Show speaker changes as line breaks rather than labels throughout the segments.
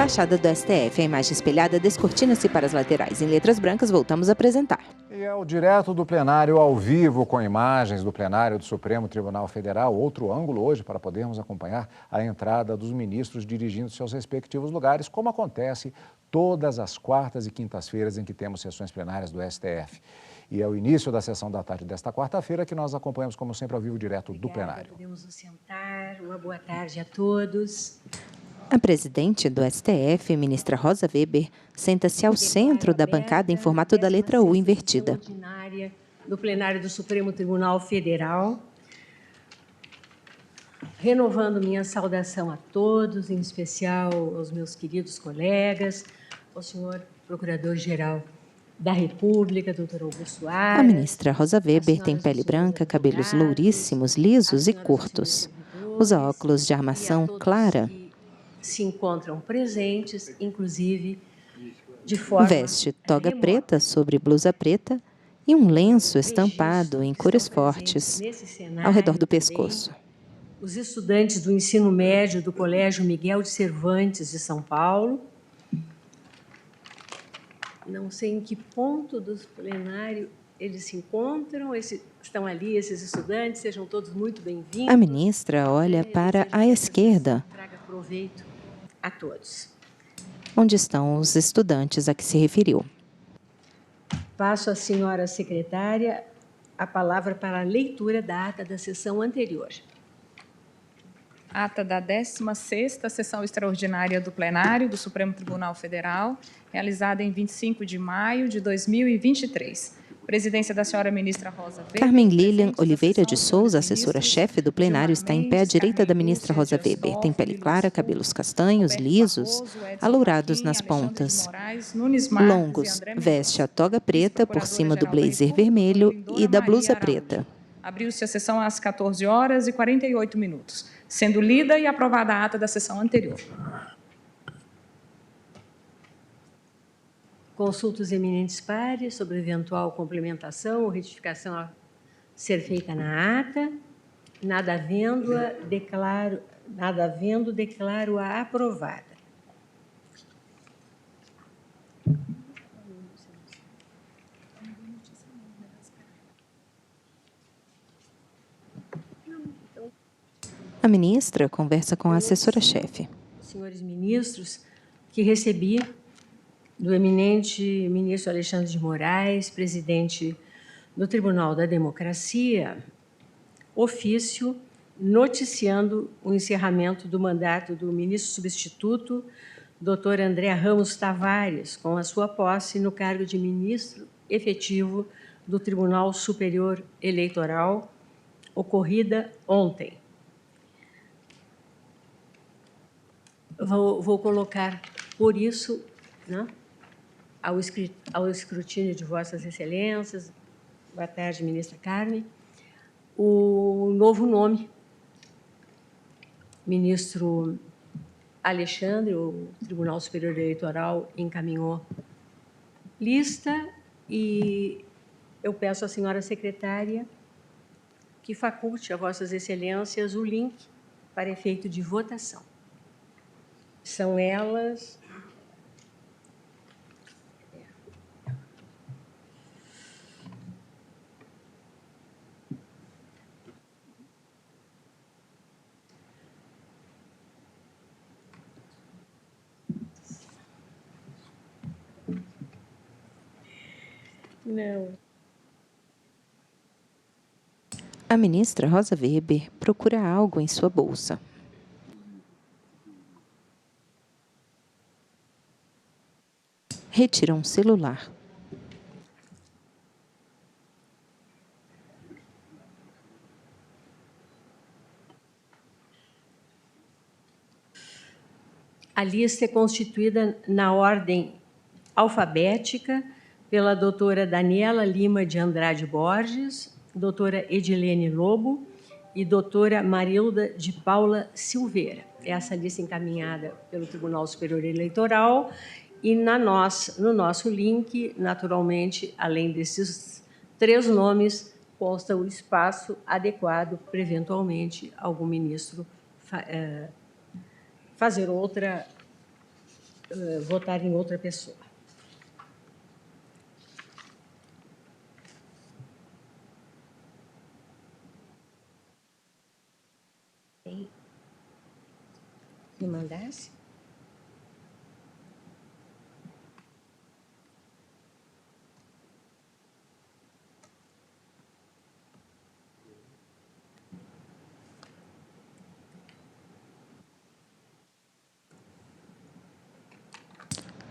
Fachada do STF. A imagem espelhada descortina-se para as laterais. Em letras brancas, voltamos a apresentar.
E é o direto do plenário ao vivo, com imagens do plenário do Supremo Tribunal Federal. Outro ângulo hoje para podermos acompanhar a entrada dos ministros dirigindo seus respectivos lugares, como acontece todas as quartas e quintas-feiras em que temos sessões plenárias do STF. E é o início da sessão da tarde desta quarta-feira que nós acompanhamos, como sempre, ao vivo direto do plenário.
Podemos nos sentar. Uma boa tarde a todos.
A presidente do STF, ministra Rosa Weber, senta-se ao centro da bancada em formato da letra U invertida.
Ordinária do plenário do Supremo Tribunal Federal. Renovando minha saudação a todos, em especial aos meus queridos colegas, ao senhor Procurador-Geral da República, doutor Augusto Aras.
A ministra Rosa Weber tem pele branca, cabelos louríssimos, lisos e curtos. Usa óculos de armação clara.
Se encontram presentes, inclusive, de forma
veste toga preta sobre blusa preta e um lenço estampado em cores fortes ao redor do pescoço.
Os estudantes do ensino médio do Colégio Miguel de Cervantes de São Paulo. Não sei em que ponto do plenário eles se encontram, estão ali esses estudantes, sejam todos muito bem-vindos.
A ministra olha para a esquerda.
Traga proveito a todos.
Onde estão os estudantes a que se referiu.
Passo à senhora secretária a palavra para a leitura da ata da sessão anterior.
Ata da 16ª Sessão Extraordinária do Plenário do Supremo Tribunal Federal, realizada em 25 de maio de 2023. Presidência da senhora ministra Rosa Weber.
Carmen Lilian Oliveira de Souza, assessora-chefe do plenário, está em pé à direita da ministra Rosa Weber. Tem pele clara, cabelos castanhos, lisos, alourados nas pontas. Longos, veste a toga preta por cima do blazer vermelho e da blusa preta.
Abriu-se a sessão às 14h48, sendo lida e aprovada a ata da sessão anterior.
Consulto os eminentes pares sobre eventual complementação ou retificação a ser feita na ata. Nada havendo, declaro-a aprovada.
A ministra conversa com a assessora-chefe.
Senhores ministros, que recebi do eminente ministro Alexandre de Moraes, presidente do Tribunal da Democracia, ofício noticiando o encerramento do mandato do ministro substituto, doutor André Ramos Tavares, com a sua posse no cargo de ministro efetivo do Tribunal Superior Eleitoral, ocorrida ontem. Vou colocar, por isso, né, ao escrutínio de Vossas Excelências, boa tarde, ministra Carmen, o novo nome, ministro Alexandre, o Tribunal Superior Eleitoral encaminhou lista e eu peço à senhora secretária que faculte a Vossas Excelências o link para efeito de votação. São elas... Não.
A ministra Rosa Weber procura algo em sua bolsa. Retira um celular.
A lista é constituída na ordem alfabética pela doutora Daniela Lima de Andrade Borges, doutora Edilene Lobo e doutora Marilda de Paula Silveira. Essa lista encaminhada pelo Tribunal Superior Eleitoral e no nosso link, naturalmente, além desses 3 nomes, consta o espaço adequado para, eventualmente, algum ministro fazer outra votar em outra pessoa. Me mandasse?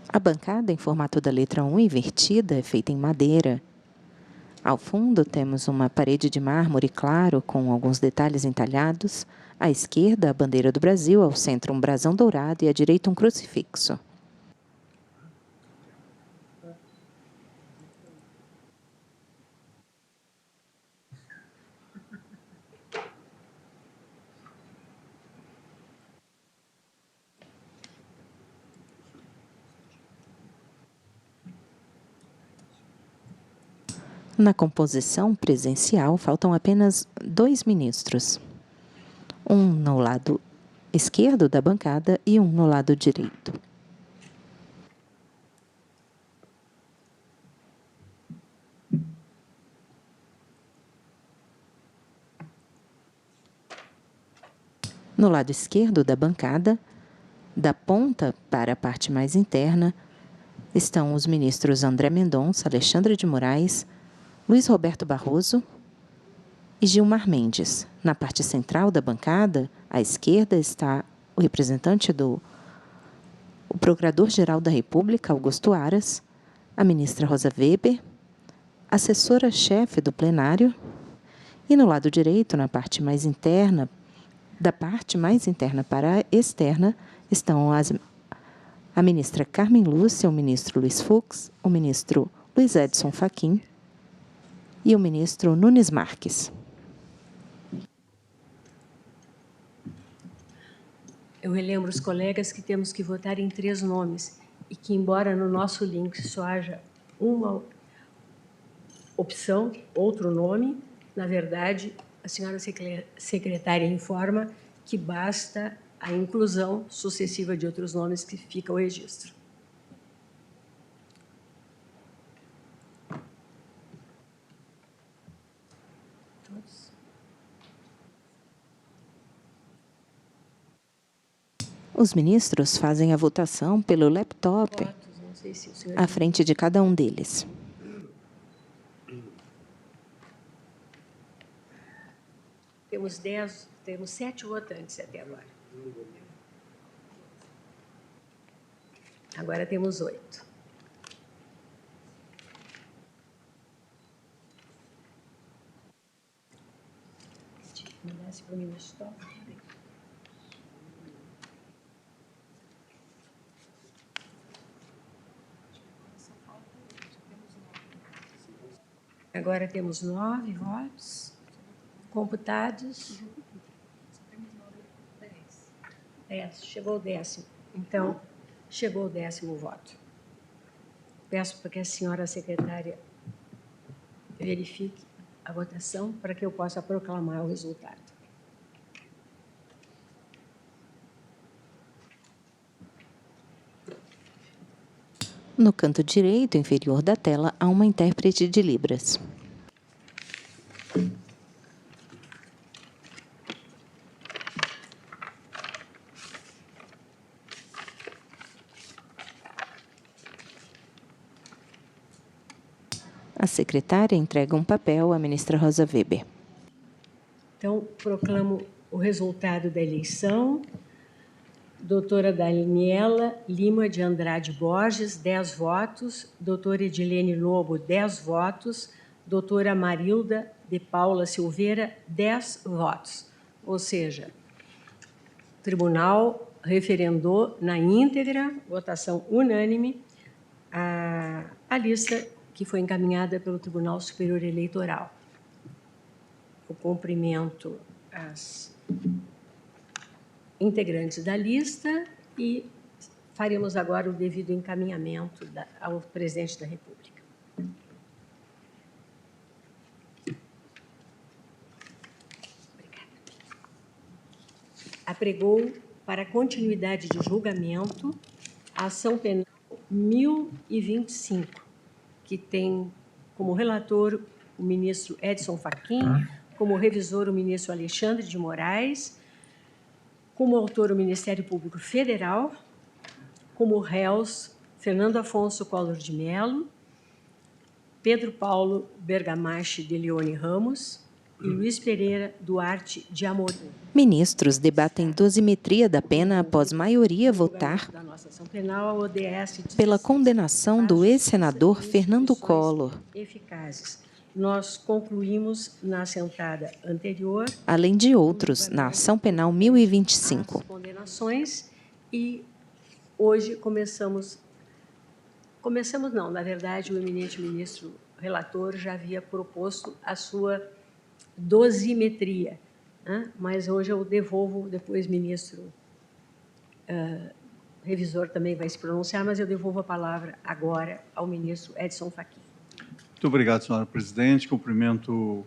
A bancada, em formato da letra 1 invertida, é feita em madeira. Ao fundo, temos uma parede de mármore claro, com alguns detalhes entalhados. À esquerda, a bandeira do Brasil, ao centro, um brasão dourado e à direita, um crucifixo. Na composição presencial, faltam apenas 2 ministros. Um no lado esquerdo da bancada e um no lado direito. No lado esquerdo da bancada, da ponta para a parte mais interna, estão os ministros André Mendonça, Alexandre de Moraes, Luiz Roberto Barroso e Gilmar Mendes. Na parte central da bancada, à esquerda, está o representante o Procurador-Geral da República, Augusto Aras, a ministra Rosa Weber, assessora-chefe do plenário, e no lado direito, na parte mais interna, da parte mais interna para a externa, estão a ministra Carmen Lúcia, o ministro Luiz Fux, o ministro Luiz Edson Fachin e o ministro Nunes Marques.
Eu relembro os colegas que temos que votar em 3 nomes e que, embora no nosso link só haja uma opção, outro nome, na verdade, a senhora secretária informa que basta a inclusão sucessiva de outros nomes que fica o registro. Todos?
Os ministros fazem a votação pelo laptop
Votos, não sei se o senhor...
à frente de cada um deles.
Temos 7 votantes até agora. Agora temos 8. Me dá esse para mim no stop. Agora temos 9 votos computados. 10. Chegou o 10º. Então, chegou o 10º voto. Peço para que a senhora secretária verifique a votação para que eu possa proclamar o resultado.
No canto direito inferior da tela, há uma intérprete de Libras. A secretária entrega um papel à ministra Rosa Weber.
Então, proclamo o resultado da eleição. Doutora Daniela Lima de Andrade Borges, 10 votos. Doutora Edilene Lobo, 10 votos. Doutora Marilda de Paula Silveira, 10 votos. Ou seja, o tribunal referendou na íntegra, votação unânime, a lista que foi encaminhada pelo Tribunal Superior Eleitoral. Eu cumprimento as integrantes da lista e faremos agora o devido encaminhamento ao presidente da República. Obrigada. Apregou para continuidade de julgamento a ação penal 1025, que tem como relator o ministro Edson Fachin, como revisor o ministro Alexandre de Moraes, como autor o Ministério Público Federal, como réus Fernando Afonso Collor de Mello, Pedro Paulo Bergamache de Leone Ramos e Luiz Pereira Duarte de Amorim.
Ministros debatem dosimetria da pena após maioria votar
Da nossa ação penal, a ODS 16,
pela condenação do ex-senador Fernando Collor,
eficazes. Nós concluímos na sentada anterior
além de outros, na Ação Penal 1025.
as condenações e hoje começamos não, na verdade o eminente ministro relator já havia proposto a sua dosimetria, né? Mas hoje eu devolvo, depois o ministro revisor também vai se pronunciar, mas eu devolvo a palavra agora ao ministro Edson Fachin.
Muito obrigado, senhora presidente. Cumprimento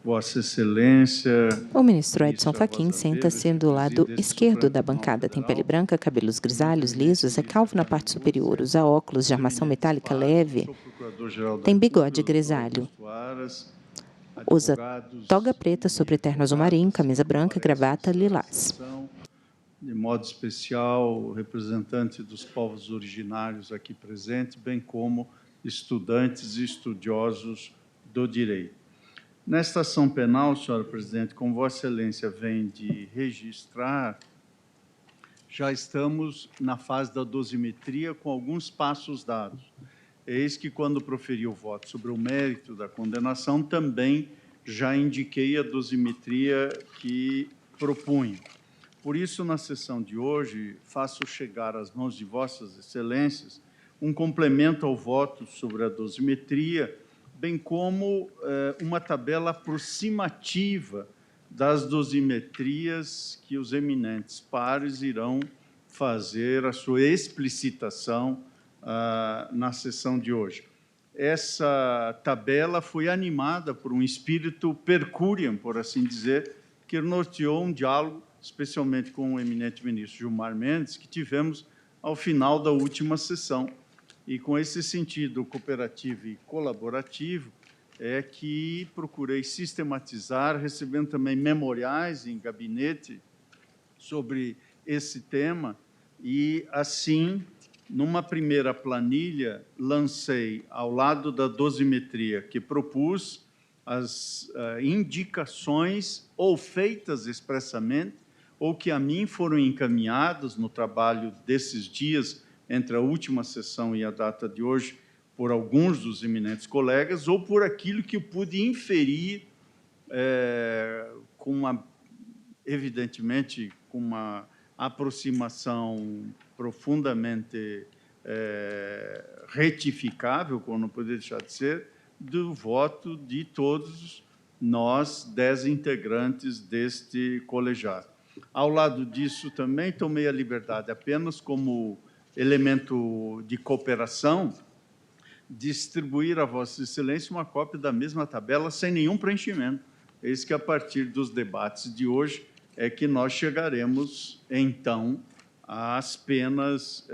Vossa Excelência.
O ministro Edson Fachin senta-se do lado esquerdo da bancada. Tem pele branca, cabelos grisalhos, lisos, é calvo na parte superior, usa óculos de armação metálica leve, tem bigode grisalho, usa toga preta sobre terno azul marinho, camisa branca, gravata lilás.
De modo especial, representante dos povos originários aqui presentes, bem como estudantes e estudiosos do direito. Nesta ação penal, senhora presidente, como Vossa Excelência vem de registrar, já estamos na fase da dosimetria com alguns passos dados. Eis que, quando proferi o voto sobre o mérito da condenação, também já indiquei a dosimetria que propunha. Por isso, na sessão de hoje, faço chegar às mãos de Vossas Excelências um complemento ao voto sobre a dosimetria, bem como uma tabela aproximativa das dosimetrias que os eminentes pares irão fazer a sua explicitação na sessão de hoje. Essa tabela foi animada por um espírito per curiam, por assim dizer, que norteou um diálogo, especialmente com o eminente ministro Gilmar Mendes, que tivemos ao final da última sessão. E, com esse sentido cooperativo e colaborativo, é que procurei sistematizar, recebendo também memoriais em gabinete sobre esse tema, e, assim, numa primeira planilha, lancei, ao lado da dosimetria que propus, as indicações ou feitas expressamente, ou que a mim foram encaminhadas no trabalho desses dias, entre a última sessão e a data de hoje, por alguns dos eminentes colegas, ou por aquilo que eu pude inferir, evidentemente, com uma aproximação profundamente retificável, como não poderia deixar de ser, do voto de todos nós, 10 integrantes deste colegiado. Ao lado disso, também tomei a liberdade, apenas como elemento de cooperação, distribuir a Vossa Excelência uma cópia da mesma tabela sem nenhum preenchimento. Eis que, a partir dos debates de hoje, é que nós chegaremos, então, às penas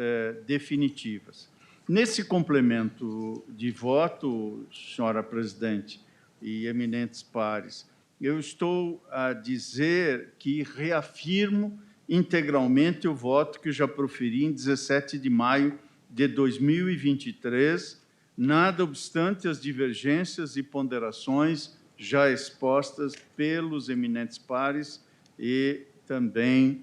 definitivas. Nesse complemento de voto, senhora presidente e eminentes pares, eu estou a dizer que reafirmo integralmente o voto que já proferi em 17 de maio de 2023, nada obstante as divergências e ponderações já expostas pelos eminentes pares e também,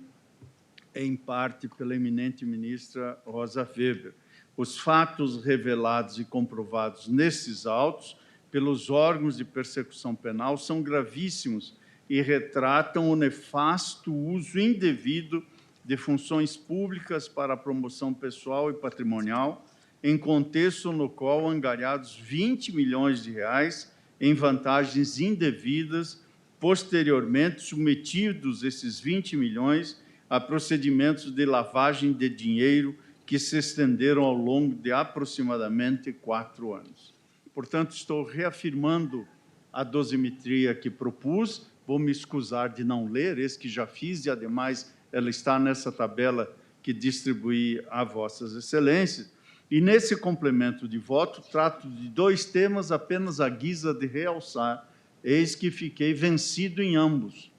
em parte, pela eminente ministra Rosa Weber. Os fatos revelados e comprovados nesses autos pelos órgãos de persecução penal são gravíssimos e retratam o nefasto uso indevido de funções públicas para a promoção pessoal e patrimonial, em contexto no qual angariados 20 milhões de reais em vantagens indevidas, posteriormente submetidos esses 20 milhões a procedimentos de lavagem de dinheiro que se estenderam ao longo de aproximadamente 4 anos. Portanto, estou reafirmando a dosimetria que propus, vou me escusar de não ler, esse que já fiz, e, ademais, ela está nessa tabela que distribuí a Vossas Excelências. E, nesse complemento de voto, trato de 2 temas apenas à guisa de realçar, eis que fiquei vencido em ambos.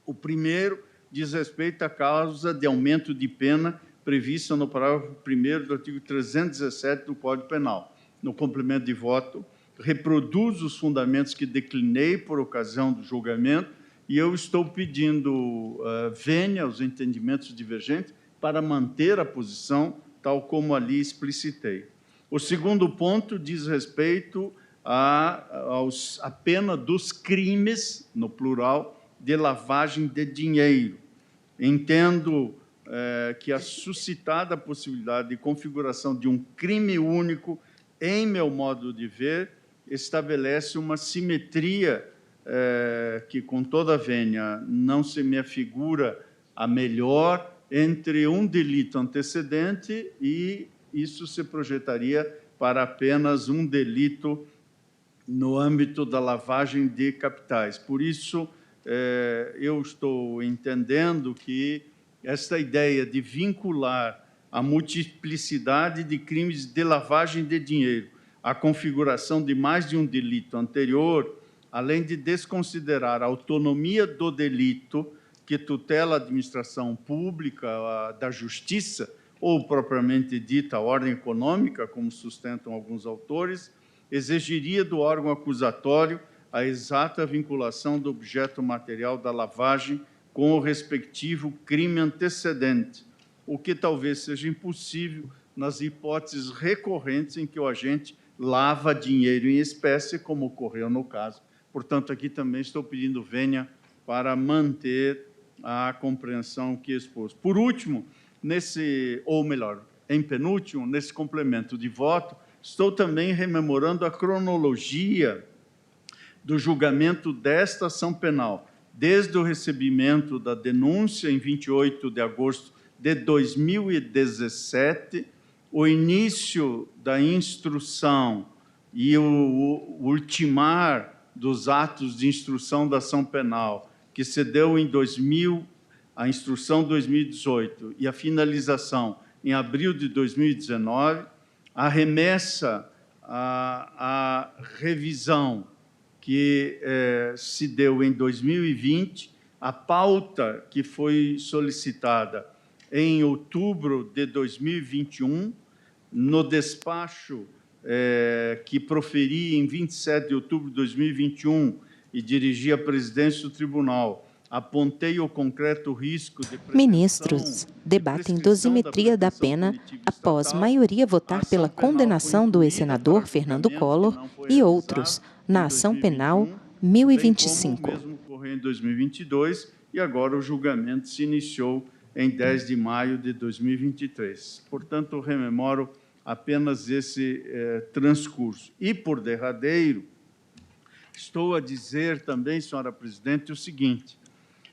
O primeiro diz respeito à causa de aumento de pena prevista no parágrafo 1º do artigo 317 do Código Penal. No complemento de voto, reproduzo os fundamentos que declinei por ocasião do julgamento e eu estou pedindo vênia aos entendimentos divergentes para manter a posição tal como ali explicitei. O segundo ponto diz respeito à pena dos crimes, no plural, de lavagem de dinheiro. Entendo que a suscitada possibilidade de configuração de um crime único, em meu modo de ver, estabelece uma simetria que, com toda a vênia, não se me afigura a melhor entre um delito antecedente e isso se projetaria para apenas um delito no âmbito da lavagem de capitais. Por isso, eu estou entendendo que esta ideia de vincular a multiplicidade de crimes de lavagem de dinheiro à configuração de mais de um delito anterior, além de desconsiderar a autonomia do delito que tutela a administração pública, da justiça, ou propriamente dita a ordem econômica, como sustentam alguns autores, exigiria do órgão acusatório a exata vinculação do objeto material da lavagem com o respectivo crime antecedente, o que talvez seja impossível nas hipóteses recorrentes em que o agente lava dinheiro em espécie, como ocorreu no caso. Portanto, aqui também estou pedindo vênia para manter a compreensão que expus. Por último, em penúltimo, nesse complemento de voto, estou também rememorando a cronologia do julgamento desta ação penal, desde o recebimento da denúncia, em 28 de agosto de 2017, o início da instrução e o ultimar dos atos de instrução da ação penal, que se deu em a instrução 2018 e a finalização em abril de 2019, a remessa à revisão que se deu em 2020, a pauta que foi solicitada em outubro de 2021, no despacho que proferi em 27 de outubro de 2021 e dirigi à presidência do tribunal, apontei o concreto risco de
Ministros debatem dosimetria da pena após maioria votar pela condenação do ex-senador Fernando Collor e outros na ação penal 1025.
O mesmo ocorreu em 2022 e agora o julgamento se iniciou em 10 de maio de 2023. Portanto, rememoro apenas esse transcurso. E, por derradeiro, estou a dizer também, senhora presidente, o seguinte: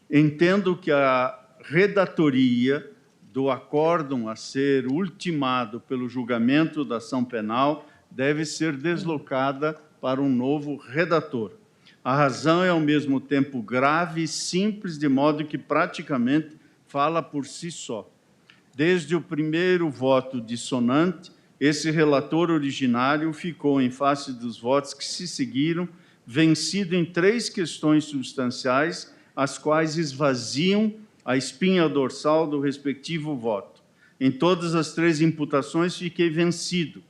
entendo que a redatoria do acórdão a ser ultimado pelo julgamento da ação penal deve ser deslocada para um novo redator. A razão é, ao mesmo tempo, grave e simples, de modo que praticamente fala por si só. Desde o primeiro voto dissonante, esse relator originário ficou, em face dos votos que se seguiram, vencido em 3 questões substanciais, as quais esvaziam a espinha dorsal do respectivo voto. Em todas as 3 imputações, fiquei vencido.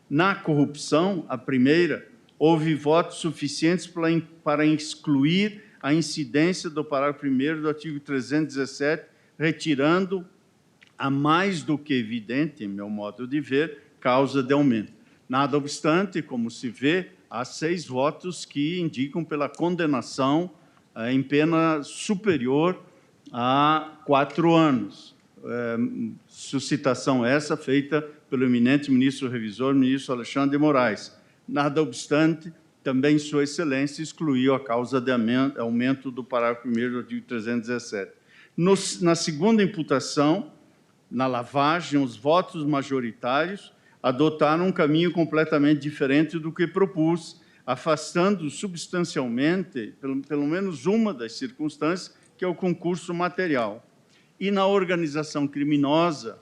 Na corrupção, a primeira, houve votos suficientes para excluir a incidência do parágrafo 1º do artigo 317, retirando a mais do que evidente, em meu modo de ver, causa de aumento. Nada obstante, como se vê, há 6 votos que indicam pela condenação em pena superior a 4 anos. Suscitação essa feita pelo eminente ministro revisor, ministro Alexandre de Moraes. Nada obstante, também Sua Excelência excluiu a causa de aumento do parágrafo 1º do artigo 317. Na segunda imputação, na lavagem, os votos majoritários adotaram um caminho completamente diferente do que propus, afastando substancialmente, pelo menos uma das circunstâncias, que é o concurso material. E na organização criminosa,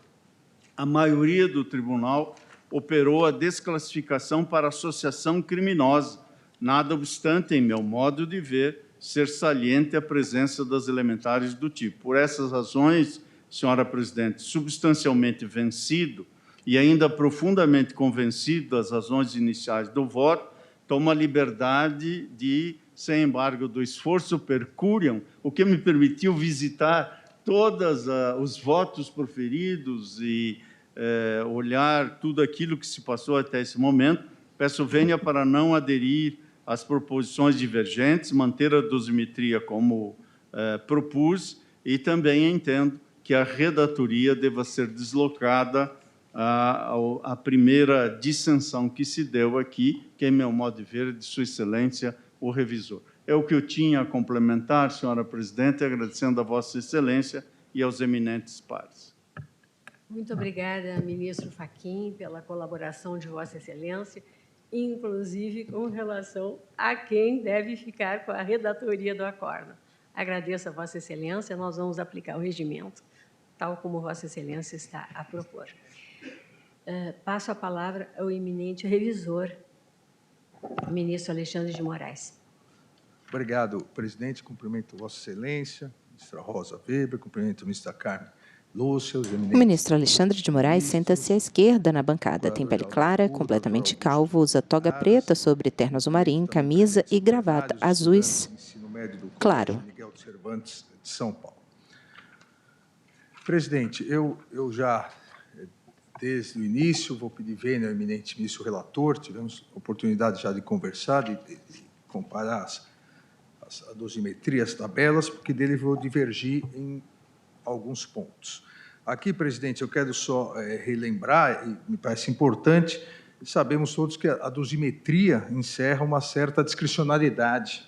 a maioria do tribunal operou a desclassificação para associação criminosa, nada obstante, em meu modo de ver, ser saliente a presença das elementares do tipo. Por essas razões, senhora presidente, substancialmente vencido e ainda profundamente convencido das razões iniciais do voto, tomo a liberdade de, sem embargo do esforço percuriam, o que me permitiu visitar todos os votos proferidos e olhar tudo aquilo que se passou até esse momento, peço vênia para não aderir às proposições divergentes, manter a dosimetria como propus, e também entendo que a redatoria deva ser deslocada à primeira dissensão que se deu aqui, que, em meu modo de ver, de Sua Excelência, o revisor. É o que eu tinha a complementar, senhora presidente, agradecendo a Vossa Excelência e aos eminentes pares.
Muito obrigada, ministro Fachin, pela colaboração de Vossa Excelência, inclusive com relação a quem deve ficar com a redatoria do acórdão. Agradeço a Vossa Excelência, nós vamos aplicar o regimento, tal como Vossa Excelência está a propor. Passo a palavra ao eminente revisor, o ministro Alexandre de Moraes.
Obrigado, presidente. Cumprimento Vossa Excelência, ministra Rosa Weber, cumprimento a ministra Carmen Lúcia, os eminentes...
O ministro Alexandre de Moraes senta-se à esquerda na bancada. Tem pele clara, completamente calvo, usa toga preta sobre terno azul marinho, camisa e gravata azuis claro.
Miguel de Cervantes, de São Paulo. Presidente, eu já, desde o início, vou pedir vênia ao eminente ministro relator, tivemos oportunidade já de conversar, de comparar a dosimetria, as tabelas, porque dele vou divergir em alguns pontos. Aqui, presidente, eu quero só relembrar, e me parece importante, sabemos todos que a dosimetria encerra uma certa discricionariedade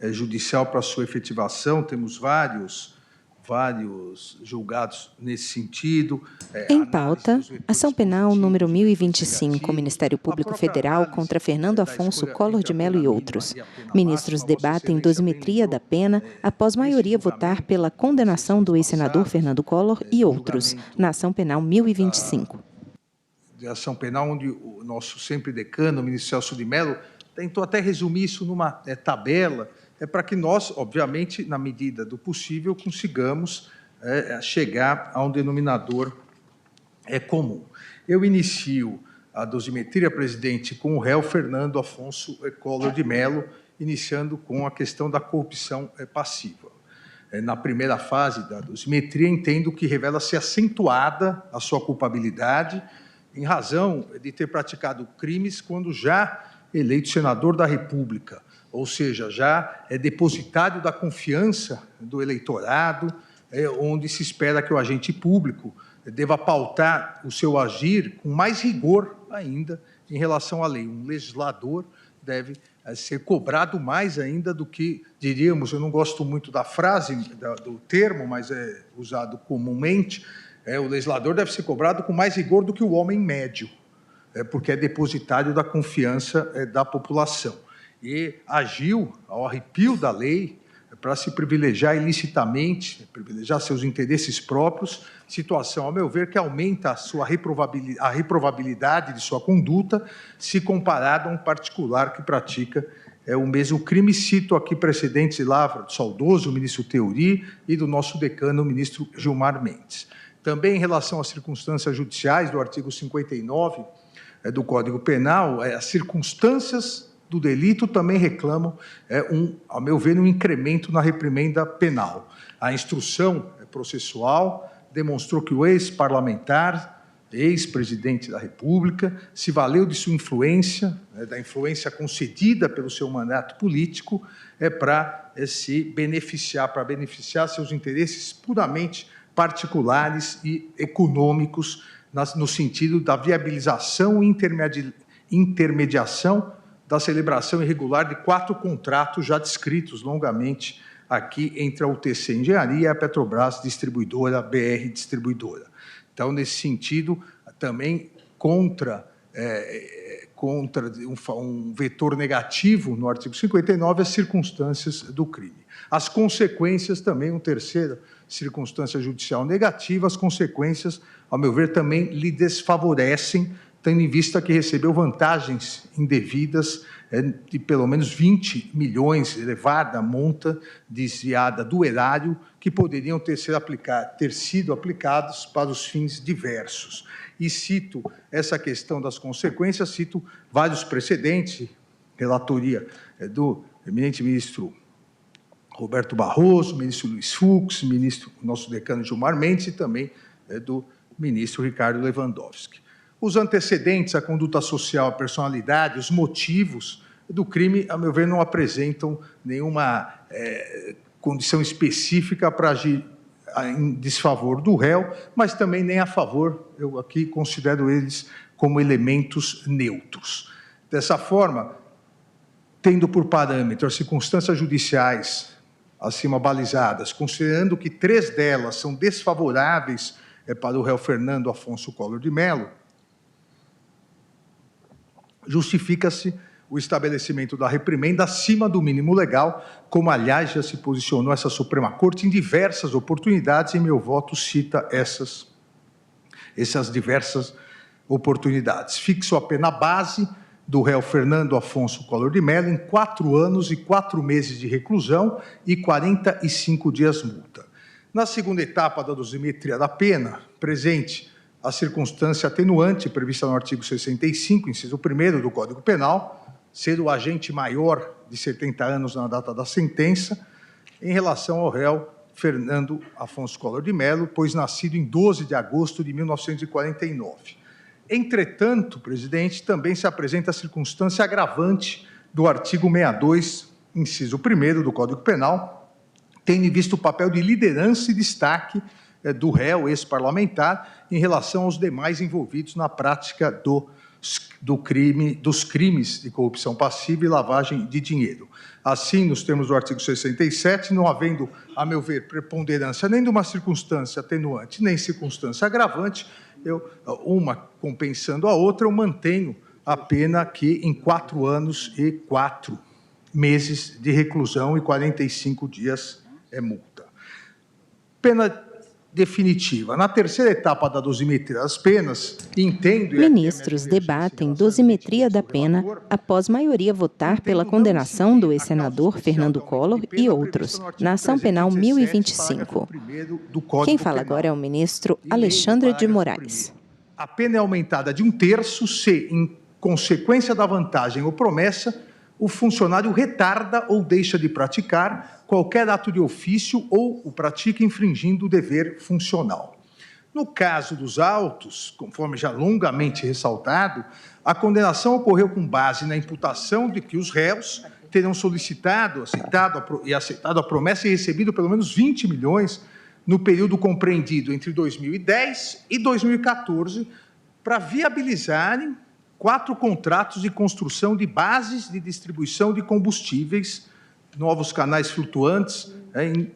judicial para sua efetivação, temos vários julgados nesse sentido.
Em pauta, ação penal número 1025, Ministério Público Federal contra Fernando Afonso Collor de Mello e outros. Ministros debatem dosimetria da pena após maioria votar pela condenação do ex-senador Fernando Collor e outros, na ação penal 1025.
De ação penal, onde o nosso sempre decano, o ministro Celso de Mello, tentou até resumir isso numa tabela, para que nós, obviamente, na medida do possível, consigamos chegar a um denominador comum. Eu inicio a dosimetria, presidente, com o réu Fernando Afonso Collor de Mello, iniciando com a questão da corrupção passiva. Na primeira fase da dosimetria, entendo que revela-se acentuada a sua culpabilidade, em razão de ter praticado crimes quando já eleito senador da República, ou seja, já é depositário da confiança do eleitorado, onde se espera que o agente público deva pautar o seu agir com mais rigor ainda em relação à lei. Um legislador deve ser cobrado mais ainda do que, diríamos, eu não gosto muito da frase, do termo, mas é usado comumente, o legislador deve ser cobrado com mais rigor do que o homem médio, porque é depositário da confiança da população. E agiu ao arrepio da lei para se privilegiar ilicitamente, privilegiar seus interesses próprios, situação, ao meu ver, que aumenta a reprovabilidade de sua conduta, se comparado a um particular que pratica o mesmo crime. Cito aqui precedentes de lavra do saudoso ministro Theory e do nosso decano, o ministro Gilmar Mendes. Também em relação às circunstâncias judiciais do artigo 59 do Código Penal, as circunstâncias do delito também reclamam, ao meu ver, um incremento na reprimenda penal. A instrução processual demonstrou que o ex-parlamentar, ex-presidente da República, se valeu de sua influência, da influência concedida pelo seu mandato político, para se beneficiar, para beneficiar seus interesses puramente particulares e econômicos, no sentido da viabilização e intermediação da celebração irregular de 4 contratos já descritos longamente aqui entre a UTC Engenharia e a Petrobras Distribuidora, BR Distribuidora. Então, nesse sentido, também contra contra um vetor negativo no artigo 59, as circunstâncias do crime. As consequências também, uma terceira circunstância judicial negativa, as consequências, ao meu ver, também lhe desfavorecem, tendo em vista que recebeu vantagens indevidas de pelo menos 20 milhões, elevada a monta desviada do erário, que poderiam ter sido aplicados para os fins diversos. E cito essa questão das consequências, cito vários precedentes, relatoria do eminente ministro Roberto Barroso, ministro Luiz Fux, nosso decano Gilmar Mendes e também do ministro Ricardo Lewandowski. Os antecedentes, a conduta social, a personalidade, os motivos do crime, a meu ver, não apresentam nenhuma condição específica para agir em desfavor do réu, mas também nem a favor, eu aqui considero eles como elementos neutros. Dessa forma, tendo por parâmetro as circunstâncias judiciais acima balizadas, considerando que 3 delas são desfavoráveis para o réu Fernando Afonso Collor de Mello, justifica-se o estabelecimento da reprimenda acima do mínimo legal, como, aliás, já se posicionou essa Suprema Corte em diversas oportunidades, e meu voto cita essas diversas oportunidades. Fixo a pena base do réu Fernando Afonso Collor de Mello em 4 anos e 4 meses de reclusão e 45 dias multa. Na segunda etapa da dosimetria da pena, presente a circunstância atenuante prevista no artigo 65, inciso 1º do Código Penal, ser o agente maior de 70 anos na data da sentença, em relação ao réu Fernando Afonso Collor de Mello, pois nascido em 12 de agosto de 1949. Entretanto, presidente, também se apresenta a circunstância agravante do artigo 62, inciso 1º do Código Penal, tendo em vista o papel de liderança e destaque do réu ex-parlamentar em relação aos demais envolvidos na prática dos crimes de corrupção passiva e lavagem de dinheiro. Assim, nos termos do artigo 67, não havendo, a meu ver, preponderância nem de uma circunstância atenuante, nem circunstância agravante, uma compensando a outra, eu mantenho a pena que em 4 anos e 4 meses de reclusão e 45 dias multa. Pena definitiva. Na terceira etapa da dosimetria das penas, entendo...
Ministros debatem dosimetria da pena após maioria votar pela condenação do ex-senador Fernando Collor e outros, na Ação Penal 1025. Quem fala agora é o ministro Alexandre de Moraes.
A pena é aumentada de 1/3 se, em consequência da vantagem ou promessa, o funcionário retarda ou deixa de praticar qualquer ato de ofício ou o pratica infringindo o dever funcional. No caso dos autos, conforme já longamente ressaltado, a condenação ocorreu com base na imputação de que os réus terão solicitado, aceitado a promessa e recebido pelo menos 20 milhões no período compreendido entre 2010 e 2014 para viabilizarem 4 contratos de construção de bases de distribuição de combustíveis, novos canais flutuantes, em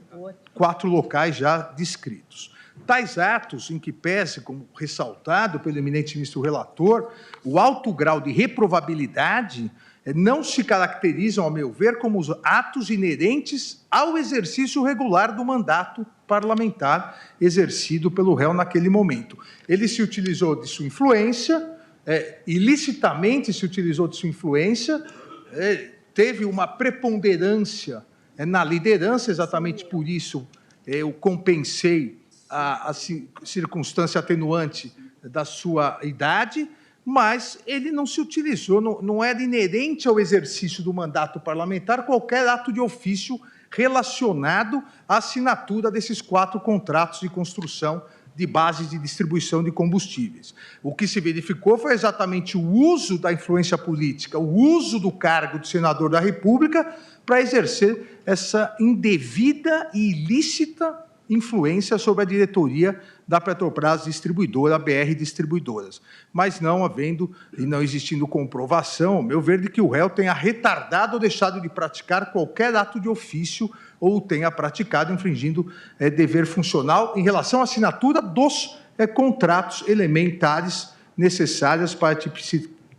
4 locais já descritos. Tais atos, em que pese, como ressaltado pelo eminente ministro relator, o alto grau de reprovabilidade não se caracterizam, ao meu ver, como os atos inerentes ao exercício regular do mandato parlamentar exercido pelo réu naquele momento. Ele se utilizou de sua influência, ilicitamente se utilizou de sua influência, teve uma preponderância na liderança, exatamente por isso eu compensei a circunstância atenuante da sua idade, mas ele não se utilizou, não era inerente ao exercício do mandato parlamentar qualquer ato de ofício relacionado à assinatura desses 4 contratos de construção de bases de distribuição de combustíveis. O que se verificou foi exatamente o uso da influência política, o uso do cargo de senador da República para exercer essa indevida e ilícita influência sobre a diretoria da Petrobras Distribuidora, BR Distribuidoras, mas não havendo e não existindo comprovação, ao meu ver, de que o réu tenha retardado ou deixado de praticar qualquer ato de ofício ou tenha praticado infringindo dever funcional em relação à assinatura dos contratos elementares necessários para a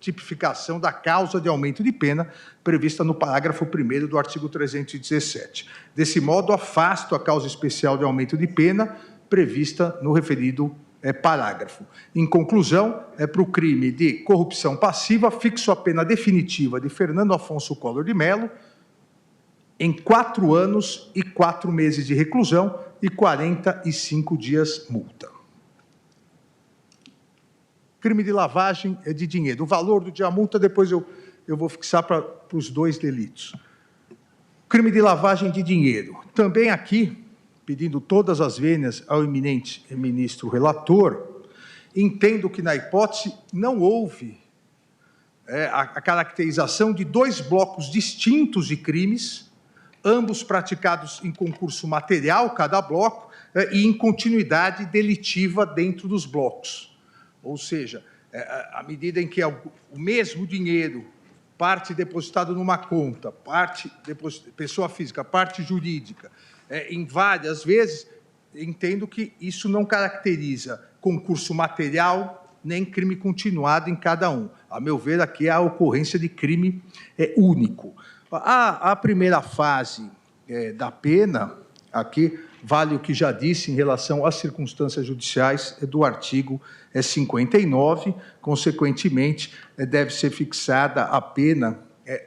tipificação da causa de aumento de pena prevista no parágrafo 1º do artigo 317. Desse modo, afasto a causa especial de aumento de pena prevista no referido parágrafo. Em conclusão, para o crime de corrupção passiva, fixo a pena definitiva de Fernando Afonso Collor de Mello em 4 anos e 4 meses de reclusão e 45 dias multa. Crime de lavagem de dinheiro. O valor do dia a multa, depois eu vou fixar para os 2 delitos. Crime de lavagem de dinheiro. Também aqui, pedindo todas as vênias ao eminente ministro relator, entendo que, na hipótese, não houve a caracterização de 2 blocos distintos de crimes, ambos praticados em concurso material, cada bloco, e em continuidade delitiva dentro dos blocos. Ou seja, à medida em que o mesmo dinheiro, parte depositado numa conta, parte pessoa física, parte jurídica, em várias vezes, entendo que isso não caracteriza concurso material nem crime continuado em cada um. A meu ver, aqui há a ocorrência de crime único. A primeira fase da pena, aqui, vale o que já disse em relação às circunstâncias judiciais do artigo 59, consequentemente, deve ser fixada a pena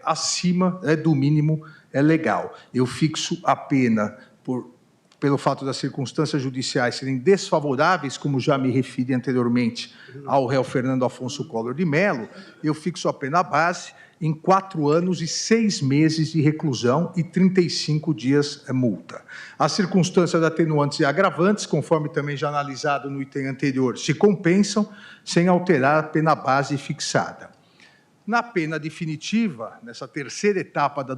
acima do mínimo legal. Eu fixo a pena pelo fato das circunstâncias judiciais serem desfavoráveis, como já me referi anteriormente ao réu Fernando Afonso Collor de Mello, eu fixo a pena base em 4 anos e 6 meses de reclusão e 35 dias multa. As circunstâncias atenuantes e agravantes, conforme também já analisado no item anterior, se compensam sem alterar a pena base fixada. Na pena definitiva, nessa terceira etapa da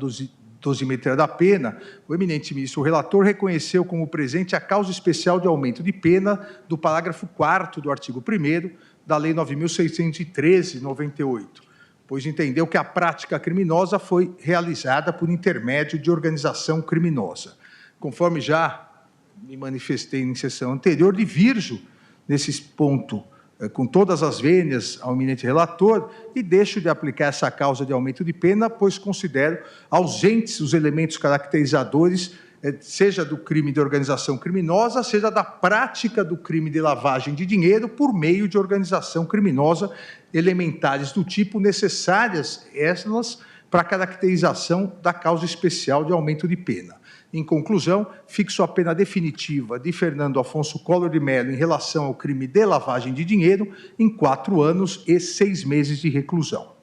dosimetria da pena, o eminente ministro relator reconheceu como presente a causa especial de aumento de pena do parágrafo 4º do artigo 1º da Lei 9.613, 98, pois entendeu que a prática criminosa foi realizada por intermédio de organização criminosa. Conforme já me manifestei em sessão anterior, divirjo nesse ponto com todas as vênias ao eminente relator e deixo de aplicar essa causa de aumento de pena, pois considero ausentes os elementos caracterizadores, seja do crime de organização criminosa, seja da prática do crime de lavagem de dinheiro por meio de organização criminosa, elementares do tipo necessárias elas para a caracterização da causa especial de aumento de pena. Em conclusão, fixo a pena definitiva de Fernando Afonso Collor de Mello em relação ao crime de lavagem de dinheiro em 4 anos e 6 meses de reclusão.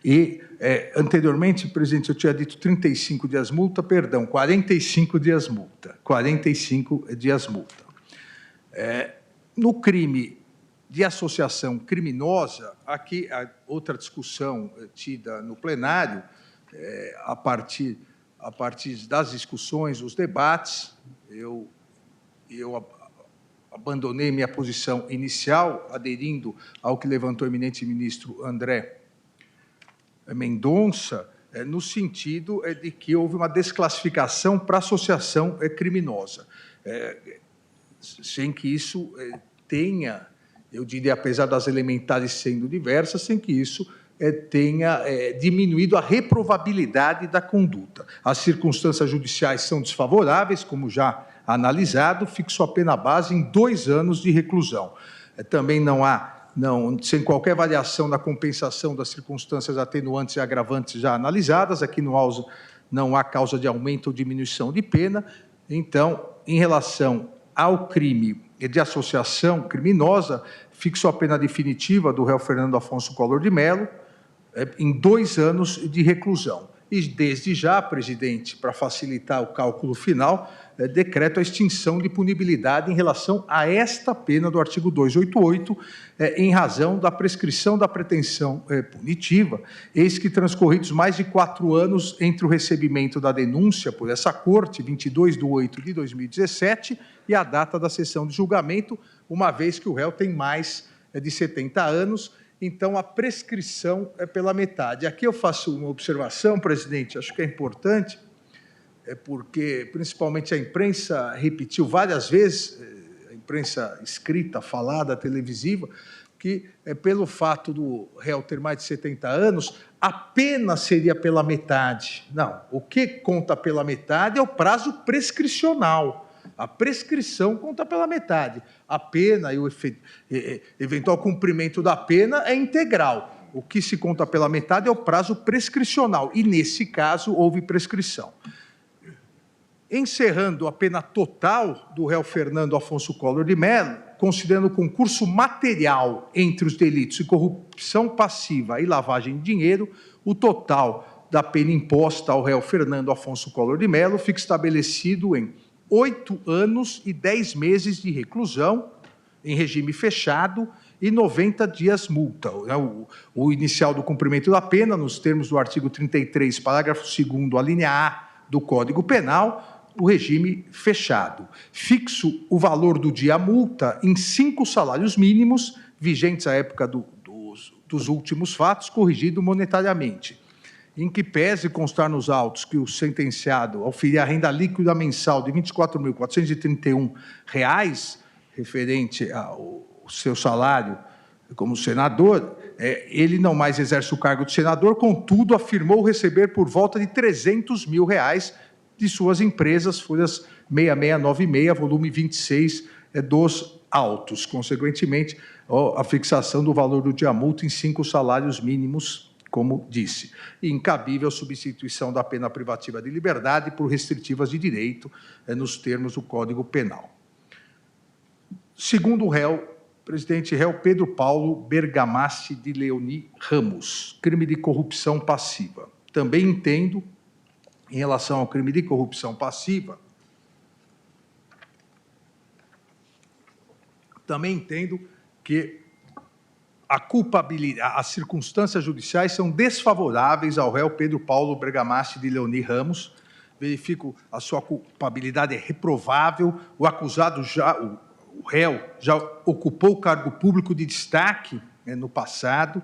E, anteriormente, presidente, eu tinha dito 35 dias multa, perdão, 45 dias multa. 45 dias multa. No crime de associação criminosa, aqui a outra discussão tida no plenário, a partir das discussões, os debates, eu abandonei minha posição inicial, aderindo ao que levantou o eminente ministro André Mendonça, no sentido de que houve uma desclassificação para associação criminosa, sem que isso tenha, eu diria, apesar das elementares sendo diversas, sem que isso tenha diminuído a reprovabilidade da conduta. As circunstâncias judiciais são desfavoráveis, como já analisado, fixo a pena base em 2 anos de reclusão. Também sem qualquer variação na compensação das circunstâncias atenuantes e agravantes já analisadas, aqui não há causa de aumento ou diminuição de pena. Então, em relação ao crime de associação criminosa, fixo a pena definitiva do réu Fernando Afonso Collor de Mello em 2 anos de reclusão. E, desde já, presidente, para facilitar o cálculo final, decreto a extinção de punibilidade em relação a esta pena do artigo 288, em razão da prescrição da pretensão punitiva, eis que transcorridos mais de 4 anos entre o recebimento da denúncia por essa Corte, 22/8 de 2017, e a data da sessão de julgamento, uma vez que o réu tem mais de 70 anos, então a prescrição é pela metade. Aqui eu faço uma observação, presidente, acho que é importante, porque principalmente a imprensa repetiu várias vezes, a imprensa escrita, falada, televisiva, que, pelo fato do réu ter mais de 70 anos, a pena seria pela metade. Não, o que conta pela metade é o prazo prescricional. A prescrição conta pela metade. A pena e o eventual cumprimento da pena é integral. O que se conta pela metade é o prazo prescricional. E, nesse caso, houve prescrição. Encerrando a pena total do réu Fernando Afonso Collor de Mello, considerando o concurso material entre os delitos de corrupção passiva e lavagem de dinheiro, o total da pena imposta ao réu Fernando Afonso Collor de Mello fica estabelecido em 8 anos e 10 meses de reclusão, em regime fechado, e 90 dias multa. O inicial do cumprimento da pena, nos termos do artigo 33, parágrafo 2º, a linha A do Código Penal, o regime fechado. Fixo o valor do dia multa em 5 salários mínimos, vigentes à época dos últimos fatos, corrigido monetariamente. Em que pese constar nos autos que o sentenciado, ao ferir a renda líquida mensal de R$ 24.431, referente ao seu salário como senador, ele não mais exerce o cargo de senador, contudo, afirmou receber por volta de R$ 300 mil de suas empresas, folhas 6696, volume 26 dos autos. Consequentemente, a fixação do valor do dia multa em 5 salários mínimos, como disse. E incabível a substituição da pena privativa de liberdade por restritivas de direito, nos termos do Código Penal. Segundo o réu, presidente réu Pedro Paulo Bergamaschi de Leoni Ramos, crime de corrupção passiva. Também entendo, em relação ao crime de corrupção passiva, também entendo que a culpabilidade, as circunstâncias judiciais são desfavoráveis ao réu Pedro Paulo Bergamaschi de Leoni Ramos. Verifico a sua culpabilidade é reprovável, o acusado o réu já ocupou cargo público de destaque no passado,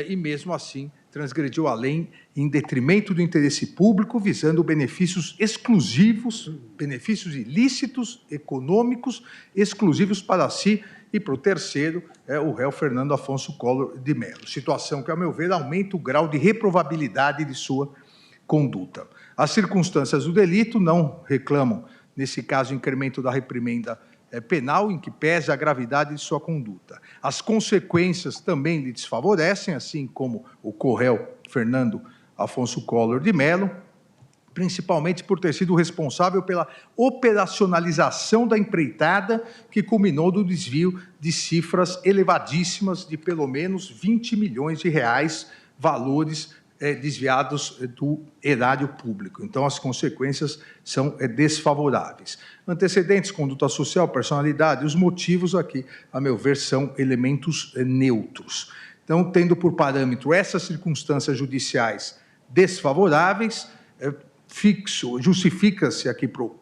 e mesmo assim transgrediu a lei em detrimento do interesse público, visando benefícios exclusivos, benefícios ilícitos, econômicos, exclusivos para si e para o terceiro, o réu Fernando Afonso Collor de Mello. Situação que, ao meu ver, aumenta o grau de reprovabilidade de sua conduta. As circunstâncias do delito não reclamam, nesse caso, incremento da reprimenda penal, em que pese a gravidade de sua conduta. As consequências também lhe desfavorecem, assim como o co-réu Fernando Afonso Collor de Mello, principalmente por ter sido responsável pela operacionalização da empreitada que culminou no desvio de cifras elevadíssimas de pelo menos R$ 20 milhões, valores desviados do erário público. Então, as consequências são desfavoráveis. Antecedentes, conduta social, personalidade, os motivos aqui, a meu ver, são elementos neutros. Então, tendo por parâmetro essas circunstâncias judiciais desfavoráveis, justifica-se aqui para o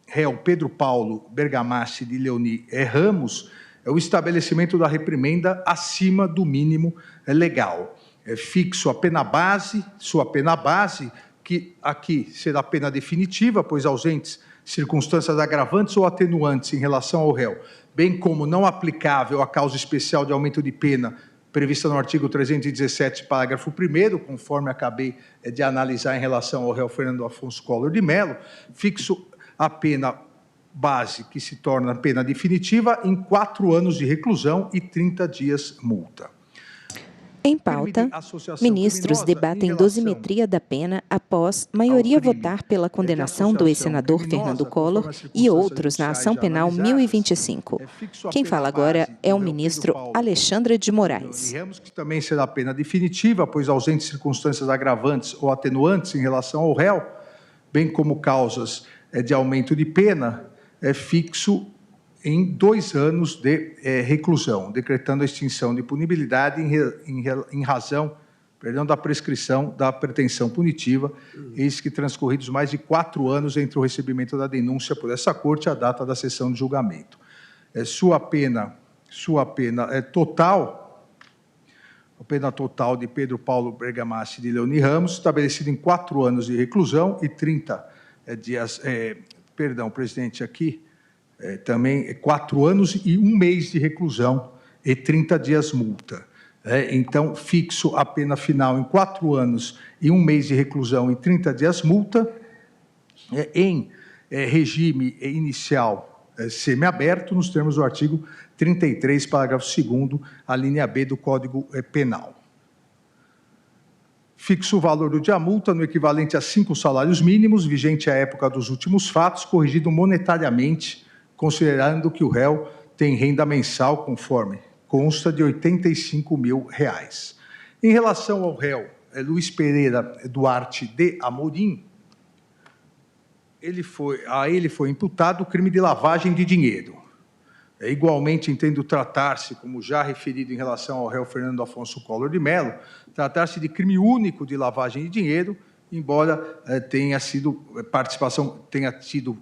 réu Pedro Paulo Bergamaschi de Leoni Ramos o estabelecimento da reprimenda acima do mínimo legal. Fixo a pena base, sua pena base, que aqui será pena definitiva, pois ausentes circunstâncias agravantes ou atenuantes em relação ao réu, bem como não aplicável à causa especial de aumento de pena prevista no artigo 317, parágrafo 1º, conforme acabei de analisar em relação ao réu Fernando Afonso Collor de Mello, fixo a pena base, que se torna pena definitiva, em 4 anos de reclusão e 30 dias multa.
Em pauta, ministros debatem dosimetria da pena após maioria votar pela condenação do ex-senador Fernando Collor e outros na ação penal 1025. Quem fala agora é o ministro Alexandre de Moraes.
Que também será pena definitiva, pois ausentes circunstâncias agravantes ou atenuantes em relação ao réu, bem como causas de aumento de pena, fixo em 2 anos de reclusão, decretando a extinção de punibilidade em razão da prescrição da pretensão punitiva, eis que transcorridos mais de 4 anos entre o recebimento da denúncia por essa corte e a data da sessão de julgamento. Sua pena total, a pena total de Pedro Paulo Bergamaschi de Leoni Ramos, estabelecida em 4 anos de reclusão e 30 dias, presidente, aqui, também 4 anos e 1 mês de reclusão, e 30 dias multa. Então, fixo a pena final em 4 anos e 1 mês de reclusão e 30 dias multa. Em regime inicial semiaberto, nos termos do artigo 33, parágrafo 2º, a linha B do Código Penal. Fixo o valor do dia multa no equivalente a 5 salários mínimos, vigente à época dos últimos fatos, corrigido monetariamente, considerando que o réu tem renda mensal, conforme consta, de R$ 85 mil. Em relação ao réu Luiz Pereira Duarte de Amorim, a ele foi imputado o crime de lavagem de dinheiro. Igualmente, entendo tratar-se, como já referido em relação ao réu Fernando Afonso Collor de Mello, tratar-se de crime único de lavagem de dinheiro, embora tenha tido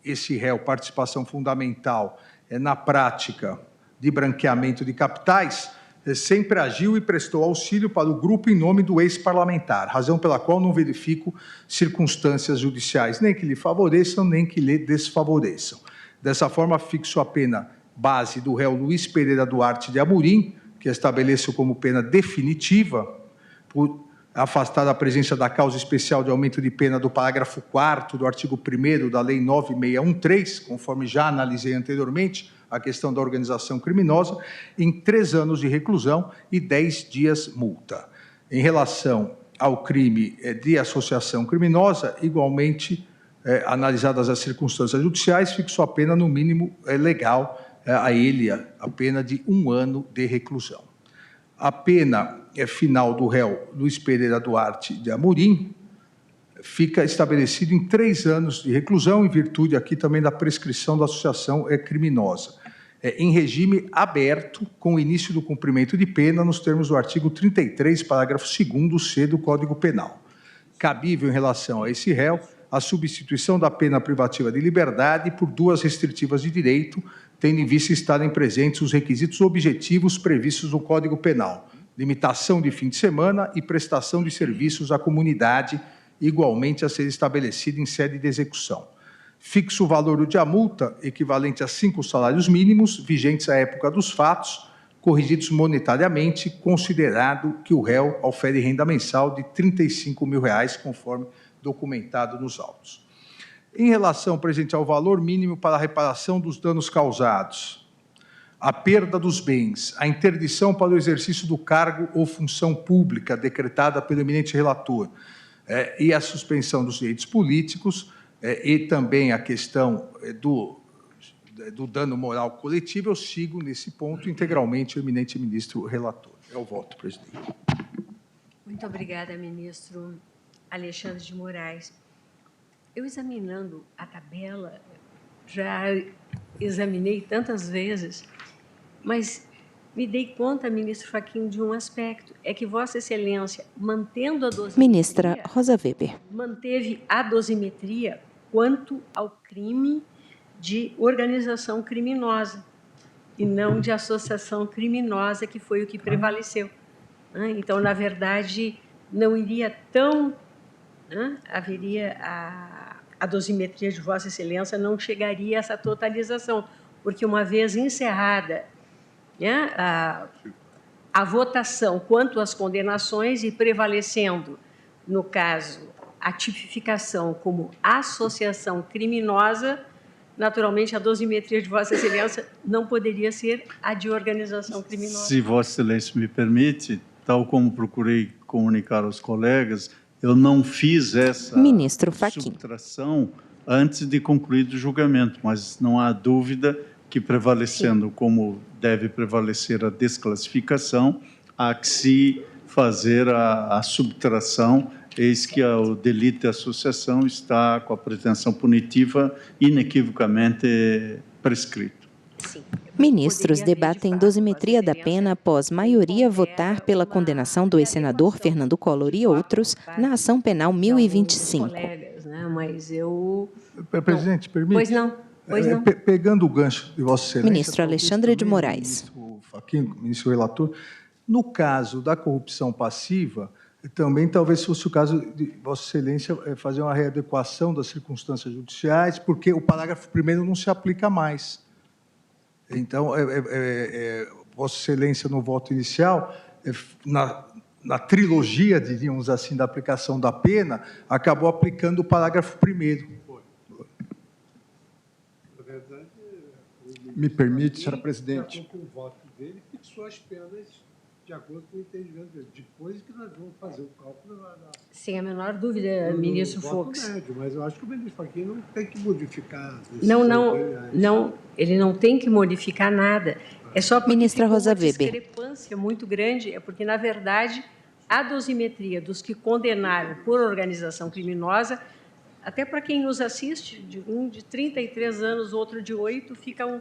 esse réu participação fundamental na prática de branqueamento de capitais, sempre agiu e prestou auxílio para o grupo em nome do ex-parlamentar, razão pela qual não verifico circunstâncias judiciais nem que lhe favoreçam, nem que lhe desfavoreçam. Dessa forma, fixo a pena base do réu Luiz Pereira Duarte de Amorim, que estabeleço como pena definitiva, por afastar a presença da causa especial de aumento de pena do parágrafo 4º do artigo 1º da Lei 9613, conforme já analisei anteriormente, a questão da organização criminosa, em 3 anos de reclusão e 10 dias multa. Em relação ao crime de associação criminosa, igualmente, analisadas as circunstâncias judiciais, fixo a pena no mínimo legal a ele, a pena de 1 ano de reclusão. A pena final do réu Luiz Pereira Duarte de Amorim fica estabelecido em 3 anos de reclusão, em virtude aqui também da prescrição da associação criminosa, em regime aberto, com início do cumprimento de pena, nos termos do artigo 33, parágrafo 2º-C do Código Penal. Cabível em relação a esse réu a substituição da pena privativa de liberdade por 2 restritivas de direito, tendo em vista estarem presentes os requisitos objetivos previstos no Código Penal, limitação de fim de semana e prestação de serviços à comunidade, igualmente a ser estabelecida em sede de execução. Fixo o valor do dia multa, equivalente a 5 salários mínimos, vigentes à época dos fatos, corrigidos monetariamente, considerado que o réu aufere renda mensal de R$ 35 mil, conforme documentado nos autos. Em relação, presente, ao valor mínimo para a reparação dos danos causados, a perda dos bens, a interdição para o exercício do cargo ou função pública decretada pelo eminente relator e a suspensão dos direitos políticos, e também a questão do dano moral coletivo, eu sigo nesse ponto integralmente o eminente ministro relator. É o voto, presidente.
Muito obrigada, ministro Alexandre de Moraes. Eu, examinando a tabela, já examinei tantas vezes, mas me dei conta, ministro Fachin, de um aspecto, é que Vossa Excelência, mantendo a dosimetria...
Ministra Rosa Weber.
Manteve a dosimetria quanto ao crime de organização criminosa e não de associação criminosa, que foi o que prevaleceu. Então, na verdade, não iria tão... haveria a dosimetria de Vossa Excelência não chegaria a essa totalização, porque uma vez encerrada a votação quanto às condenações e prevalecendo, no caso, a tipificação como associação criminosa, naturalmente, a dosimetria de Vossa Excelência não poderia ser a de organização criminosa.
Se Vossa Excelência me permite, tal como procurei comunicar aos colegas, eu não fiz essa subtração antes de concluir o julgamento, mas não há dúvida que, prevalecendo Sim. como deve prevalecer a desclassificação, há que se fazer a subtração, eis que o delito de associação está com a pretensão punitiva inequivocamente prescrito.
Sim.
Ministros debatem dosimetria da pena após maioria votar pela condenação do ex-senador Fernando Collor e outros na ação penal 1025.
Colegas, né? Mas eu...
Presidente, permite?
Pois não. Pois não.
Pegando o gancho de Vossa Excelência...
Ministro Alexandre de Moraes.
Ministro Fachin, ministro relator, no caso da corrupção passiva, também talvez fosse o caso de Vossa Excelência fazer uma readequação das circunstâncias judiciais, porque o parágrafo 1º não se aplica mais. Então, Vossa Excelência, no voto inicial, na trilogia, diríamos assim, da aplicação da pena, acabou aplicando o parágrafo 1º.
Me permite, senhora presidente.
Com o voto dele, fixou as penas de acordo com o entendimento dele. Depois que nós vamos fazer o cálculo...
Sem a menor dúvida, ministro Fux.
Médio, mas eu acho que o ministro Fachin não tem que modificar...
Não, ele não tem que modificar nada. É só porque
Ministra Rosa
uma
Weber.
discrepância muito grande, é porque, na verdade, a dosimetria dos que condenaram por organização criminosa, até para quem nos assiste, um de 33 anos, outro de 8, fica um...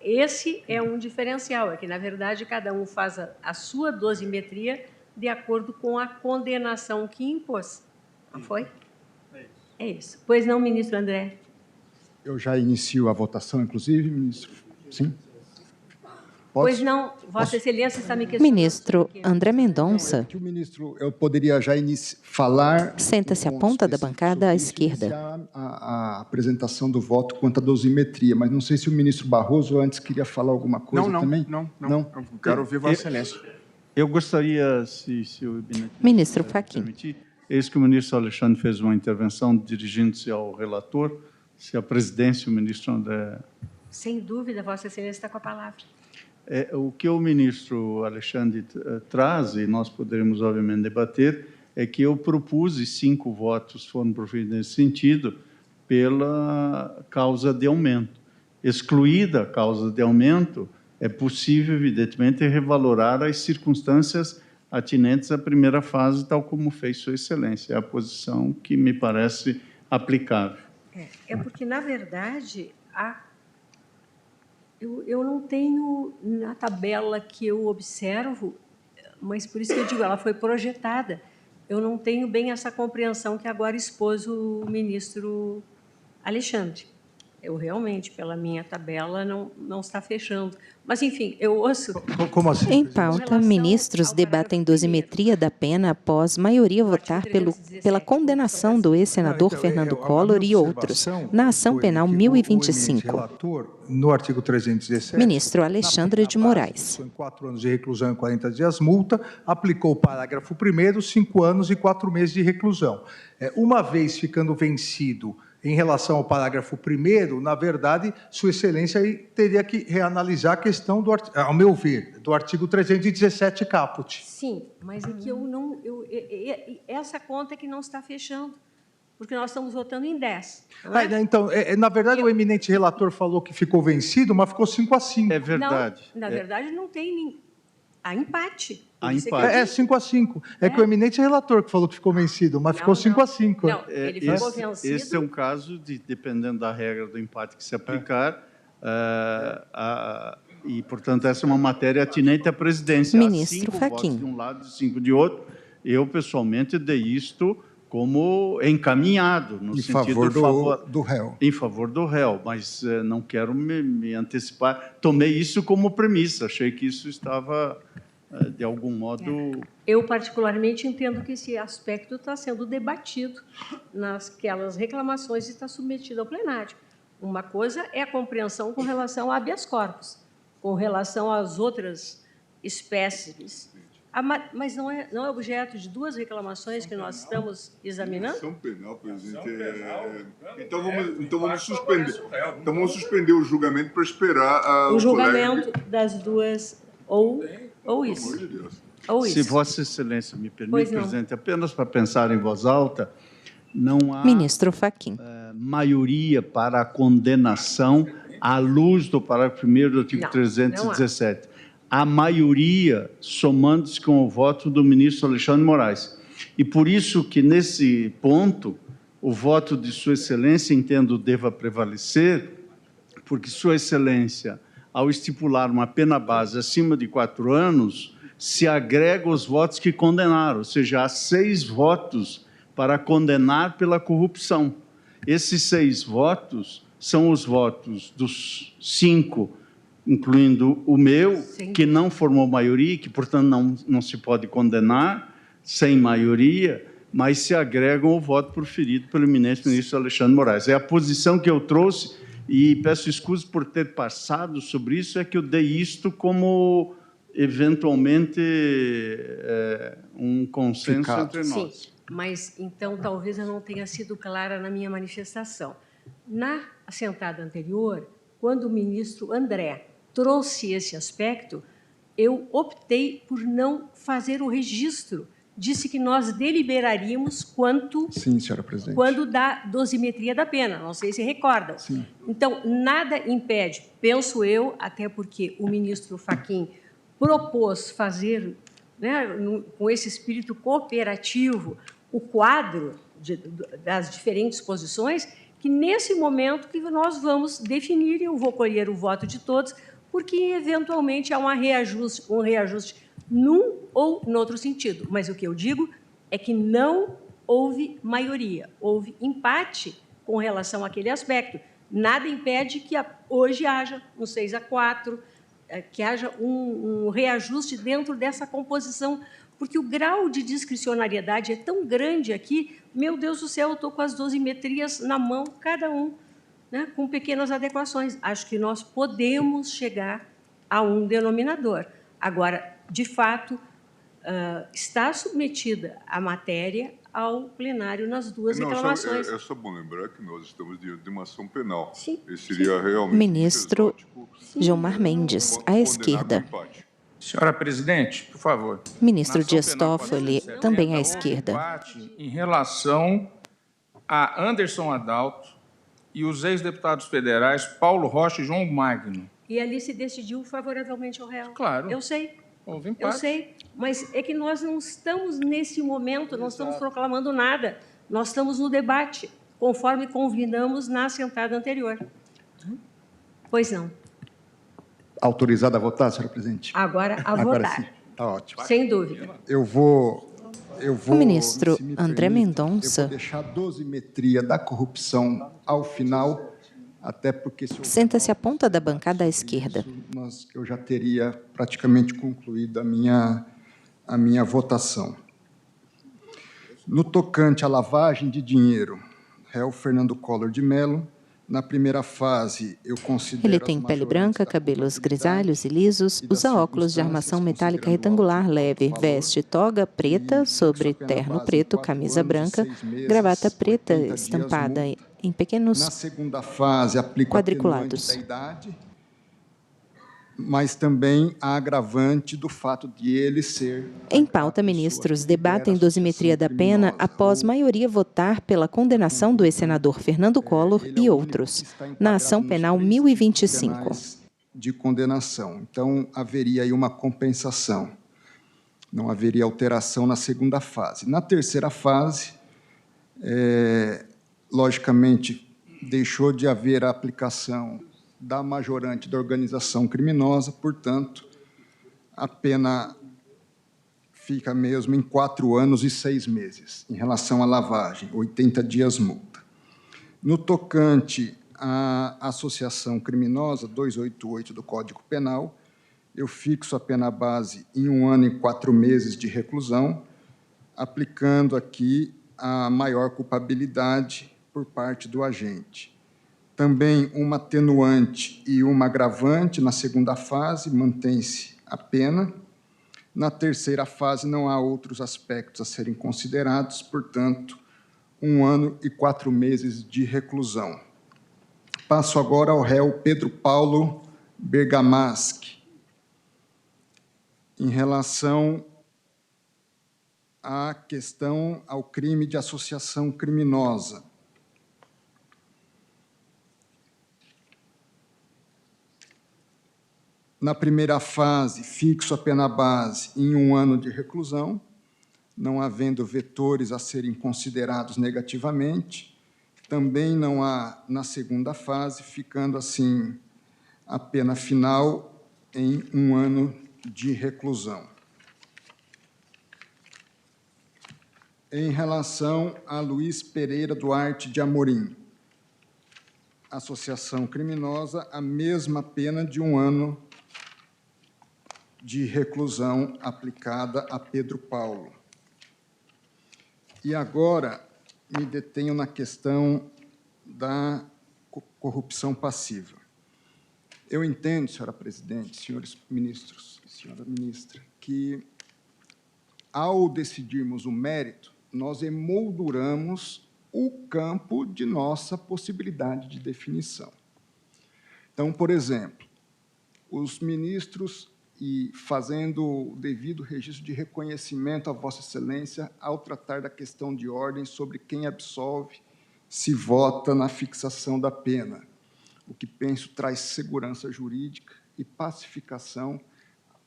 Esse é um diferencial, é que, na verdade, cada um faz a sua dosimetria de acordo com a condenação que impôs. Não foi? É isso. Pois não, ministro André?
Eu já inicio a votação, inclusive, ministro. Sim? Posso?
Pois não, Vossa Excelência está me questionando.
Ministro André Mendonça.
Que o ministro, eu poderia já falar...
Senta-se à ponta da bancada à esquerda.
A apresentação do voto quanto à dosimetria, mas não sei se o ministro Barroso antes queria falar alguma coisa também.
Não. Eu quero ouvir Vossa Excelência.
Eu gostaria, se o gabinete
Ministro Fachin.
permitir, eis que o ministro Alexandre fez uma intervenção dirigindo-se ao relator, se a presidência, o ministro André...
Sem dúvida, Vossa Excelência está com a palavra.
O que o ministro Alexandre traz, e nós poderemos, obviamente, debater, é que eu propus, e 5 votos foram proferidos nesse sentido, pela causa de aumento. Excluída a causa de aumento, é possível, evidentemente, revalorar as circunstâncias atinentes à primeira fase, tal como fez Sua Excelência. É a posição que me parece aplicável.
É porque, na verdade, eu não tenho na tabela que eu observo, mas por isso que eu digo, ela foi projetada. Eu não tenho bem essa compreensão que agora expôs o ministro Alexandre. Eu realmente, pela minha tabela, não está fechando. Mas, enfim, eu ouço...
Como assim?
Em pauta, ministros debatem dosimetria da pena após maioria votar pela condenação do ex-senador Fernando Collor e outros, na ação penal 1025.
Relator, no artigo 317...
Ministro Alexandre de Moraes.
Em 4 anos de reclusão e 40 dias multa, aplicou o parágrafo 1º, 5 anos e 4 meses de reclusão. Uma vez ficando vencido em relação ao parágrafo 1º, na verdade, Sua Excelência teria que reanalisar a questão, ao meu ver, do artigo 317 caput.
Sim, mas é que essa conta é que não está fechando, porque nós estamos votando em 10.
Então, na verdade, o eminente relator falou que ficou vencido, mas ficou 5-5.
É verdade.
Não, na verdade, não tem há empate.
Há empate.
5-5. É que o eminente relator que falou que ficou vencido, mas ficou 5-5.
Não, ele ficou vencido.
Esse é um caso de, dependendo da regra do empate que se aplicar, e, portanto, essa é uma matéria atinente à presidência.
Ministro
Há 5
Fachin.
votos de um lado e 5 de outro. Eu, pessoalmente, dei isto como encaminhado, no
Em
sentido
favor do réu.
Em favor do réu, mas não quero me antecipar. Tomei isso como premissa, achei que isso estava, de algum modo...
Eu, particularmente, entendo que esse aspecto está sendo debatido nasquelas reclamações e está submetido ao plenário. Uma coisa é a compreensão com relação a habeas corpus, com relação às outras espécies. Mas não é objeto de 2 reclamações que nós estamos examinando?
Ação penal, presidente. Então vamos suspender. Então vamos suspender o julgamento para esperar
o julgamento das 2 ou isso.
Pelo amor de Deus.
Ou isso.
Se Vossa Excelência me permite, presidente, apenas para pensar em voz alta, não há
Ministro Fachin.
maioria para a condenação à luz do parágrafo 1º do artigo 317. A maioria somando-se com o voto do ministro Alexandre de Moraes. E por isso que, nesse ponto, o voto de Sua Excelência, entendo, deva prevalecer, porque Sua Excelência, ao estipular uma pena base acima de 4 anos, se agrega os votos que condenaram, ou seja, há 6 votos para condenar pela corrupção. Esses 6 votos são os votos dos 5, incluindo o meu, que não formou maioria, que, portanto, não se pode condenar sem maioria, mas se agregam ao voto proferido pelo eminente ministro Alexandre de Moraes. É a posição que eu trouxe, e peço desculpas por ter passado sobre isso, é que eu dei isto como eventualmente, um consenso entre nós.
Sim, mas então talvez eu não tenha sido clara na minha manifestação. Na assentada anterior, quando o ministro André trouxe esse aspecto, eu optei por não fazer o registro. Disse que nós deliberaríamos quanto...
Sim, senhora presidente.
Quando da dosimetria da pena, não sei se recordam.
Sim.
Então, nada impede, penso eu, até porque o ministro Fachin propôs fazer, né, com esse espírito cooperativo, o quadro das diferentes posições, que nesse momento que nós vamos definir, e eu vou colher o voto de todos, porque eventualmente há um reajuste num ou no outro sentido. Mas o que eu digo é que não houve maioria, houve empate com relação àquele aspecto. Nada impede que hoje haja um 6-4, que haja um reajuste dentro dessa composição, porque o grau de discricionariedade é tão grande aqui, meu Deus do céu, eu estou com as dosimetrias na mão, cada um, né, com pequenas adequações. Acho que nós podemos chegar a um denominador. Agora, de fato, está submetida a matéria ao plenário nas duas reclamações.
É só bom lembrar que nós estamos diante de uma ação penal.
Sim.
Esse seria realmente
Ministro Gilmar Mendes, à esquerda.
Senhora presidente, por favor.
Ministro Dias Toffoli, também à esquerda.
Debate em relação a Anderson Adalto e os ex-deputados federais Paulo Rocha e João Magno.
E ali se decidiu favoravelmente ao réu.
Claro.
Eu sei.
Houve empate.
Eu sei, mas é que nós não estamos nesse momento, não estamos proclamando nada. Nós estamos no debate, conforme combinamos na assentada anterior. Pois não.
Autorizada a votar, senhora presidente?
Agora a
Agora
votar.
sim, está ótimo.
Sem dúvida.
Eu vou,
O ministro
se me
André
permite,
Mendonça
eu vou deixar a dosimetria da corrupção ao final, até porque...
senta-se à ponta da bancada à esquerda.
Eu já teria praticamente concluído a minha votação. No tocante à lavagem de dinheiro, réu Fernando Collor de Mello, na primeira fase, eu considero...
Ele tem pele branca, cabelos grisalhos e lisos, usa óculos de armação metálica retangular leve, veste toga preta sobre terno preto, camisa branca, gravata preta estampada em pequenos
na segunda fase, aplico
quadriculados.
a idade, mas também a agravante do fato de ele ser...
Em pauta, ministros debatem dosimetria da pena após maioria votar pela condenação do ex-senador Fernando Collor e outros, na ação penal 1025.
De condenação. Então, haveria aí uma compensação. Não haveria alteração na segunda fase. Na terceira fase, logicamente, deixou de haver a aplicação da majorante da organização criminosa, portanto, a pena fica mesmo em 4 anos e 6 meses. Em relação à lavagem, 80 dias multa. No tocante à associação criminosa, 288 do Código Penal, eu fixo a pena base em 1 ano e 4 meses de reclusão, aplicando aqui a maior culpabilidade por parte do agente. Também uma atenuante e uma agravante na segunda fase, mantém-se a pena. Na terceira fase, não há outros aspectos a serem considerados, portanto, 1 ano e 4 meses de reclusão. Passo agora ao réu Pedro Paulo Bergamaschi. Em relação à questão ao crime de associação criminosa. Na primeira fase, fixo a pena base em 1 ano de reclusão, não havendo vetores a serem considerados negativamente. Também não há na segunda fase, ficando assim a pena final em 1 ano de reclusão. Em relação a Luiz Pereira Duarte de Amorim, associação criminosa, a mesma pena de 1 ano de reclusão aplicada a Pedro Paulo. E agora me detenho na questão da corrupção passiva. Eu entendo, senhora presidente, senhores ministros e senhora ministra, que, ao decidirmos o mérito, nós emolduramos o campo de nossa possibilidade de definição. Então, por exemplo, os ministros, e fazendo o devido registro de reconhecimento a Vossa Excelência, ao tratar da questão de ordem sobre quem absolve, se vota na fixação da pena, o que penso traz segurança jurídica e pacificação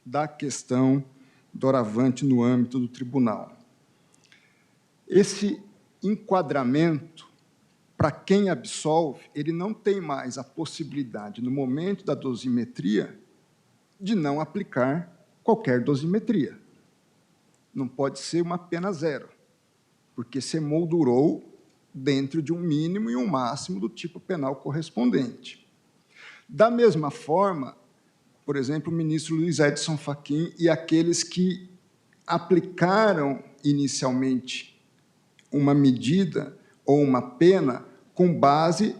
da questão doravante no âmbito do tribunal. Esse enquadramento, para quem absolve, ele não tem mais a possibilidade, no momento da dosimetria, de não aplicar qualquer dosimetria. Não pode ser uma pena zero, porque se moldurou dentro de um mínimo e um máximo do tipo penal correspondente. Da mesma forma, por exemplo, o ministro Luiz Edson Fachin e aqueles que aplicaram inicialmente uma medida ou uma pena com base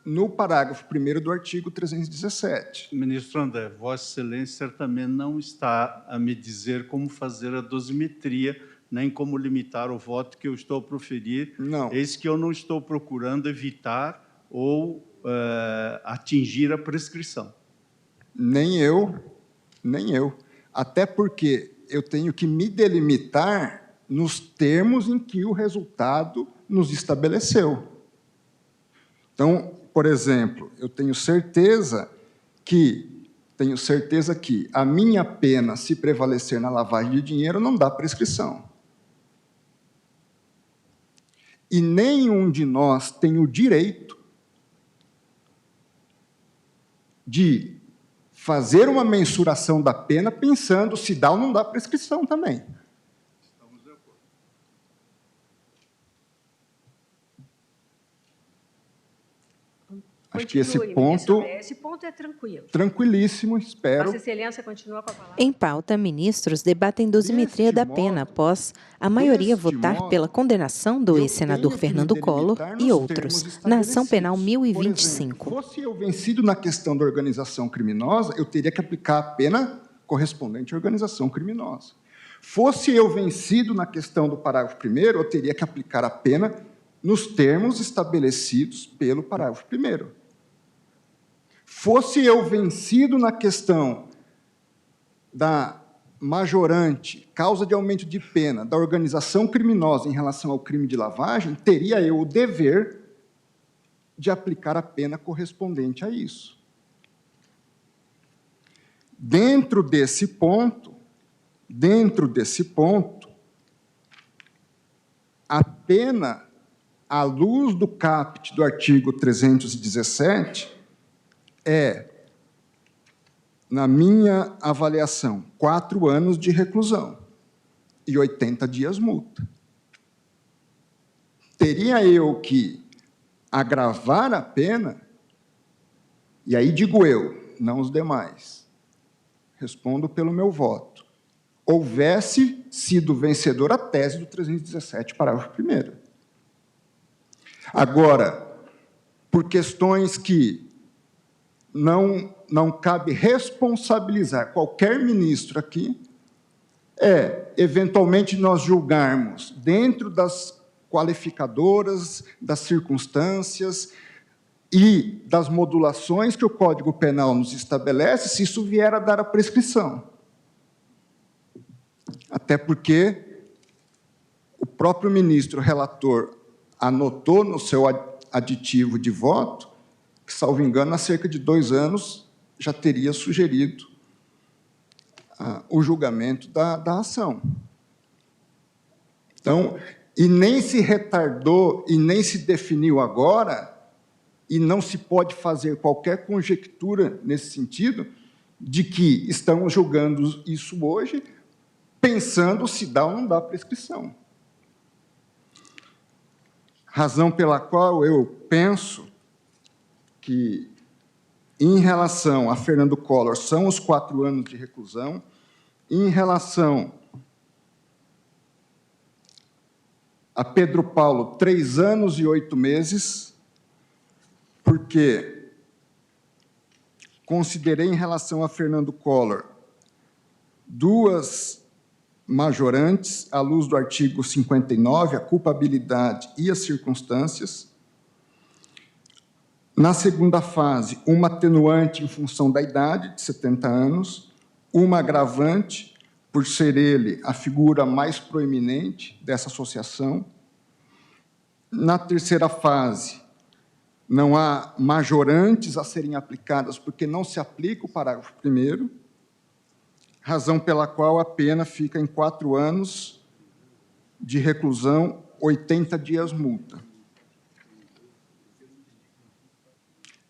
no parágrafo 1º do artigo 317.
Ministro André, Vossa Excelência certamente não está a me dizer como fazer a dosimetria, nem como limitar o voto que eu estou a proferir.
Não.
Eis que eu não estou procurando evitar ou atingir a prescrição.
Nem eu. Até porque eu tenho que me delimitar nos termos em que o resultado nos estabeleceu. Então, por exemplo, eu tenho certeza que a minha pena, se prevalecer na lavagem de dinheiro, não dá prescrição. E nenhum de nós tem o direito de fazer uma mensuração da pena pensando se dá ou não dá prescrição também.
Estamos de acordo.
Acho que esse ponto
é tranquilo.
Tranquilíssimo, espero.
Vossa Excelência continua com a palavra.
Em pauta, ministros debatem dosimetria da pena após a maioria votar pela condenação do ex-senador Fernando Collor e outros, na ação penal 1025.
Por exemplo, fosse eu vencido na questão da organização criminosa, eu teria que aplicar a pena correspondente à organização criminosa. Fosse eu vencido na questão do parágrafo 1º, eu teria que aplicar a pena nos termos estabelecidos pelo parágrafo 1º. Fosse eu vencido na questão da majorante, causa de aumento de pena, da organização criminosa em relação ao crime de lavagem, teria eu o dever de aplicar a pena correspondente a isso. Dentro desse ponto, a pena, à luz do caput do artigo 317, na minha avaliação, 4 anos de reclusão e 80 dias multa. Teria eu que agravar a pena, e aí digo eu, não os demais, respondo pelo meu voto, houvesse sido vencedor a tese do 317, parágrafo 1º. Agora, por questões que não cabe responsabilizar qualquer ministro aqui, eventualmente, nós julgarmos dentro das qualificadoras, das circunstâncias e das modulações que o Código Penal nos estabelece, se isso vier a dar a prescrição. Até porque o próprio ministro relator anotou no seu aditivo de voto que, salvo engano, há cerca de 2 anos já teria sugerido o julgamento da ação. Então, e nem se retardou e nem se definiu agora, e não se pode fazer qualquer conjectura nesse sentido, de que estamos julgando isso hoje, pensando se dá ou não dá prescrição. Razão pela qual eu penso que, em relação a Fernando Collor, são os 4 anos de reclusão, em relação a Pedro Paulo, 3 anos e 8 meses, porque considerei, em relação a Fernando Collor, duas majorantes, à luz do artigo 59, a culpabilidade e as circunstâncias. Na segunda fase, uma atenuante em função da idade, de 70 anos, uma agravante, por ser ele a figura mais proeminente dessa associação. Na terceira fase, não há majorantes a serem aplicadas, porque não se aplica o parágrafo 1º, razão pela qual a pena fica em 4 anos de reclusão, 80 dias multa.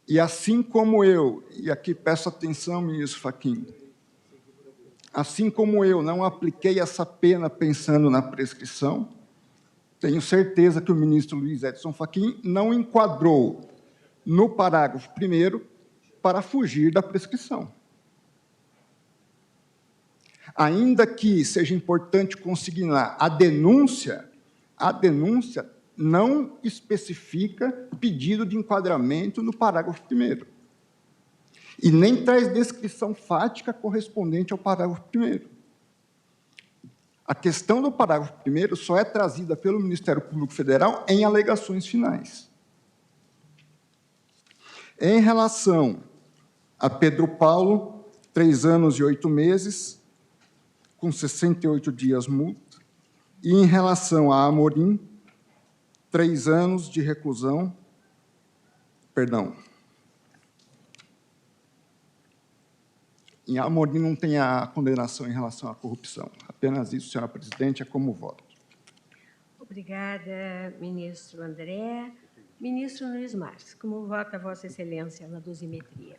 E assim como eu, e aqui peço atenção, ministro Fachin, assim como eu não apliquei essa pena pensando na prescrição, tenho certeza que o ministro Luiz Edson Fachin não enquadrou no parágrafo 1º para fugir da prescrição. Ainda que seja importante consignar a denúncia não especifica pedido de enquadramento no parágrafo 1º. E nem traz descrição fática correspondente ao parágrafo 1º. A questão do parágrafo 1º só é trazida pelo Ministério Público Federal em alegações finais. Em relação a Pedro Paulo, 3 anos e 8 meses, com 68 dias multa, e em relação a Amorim, 3 anos de reclusão, em Amorim não tem a condenação em relação à corrupção. Apenas isso, senhora presidente, é como voto.
Obrigada, ministro André. Ministro Nunes Marques, como vota Vossa Excelência na dosimetria?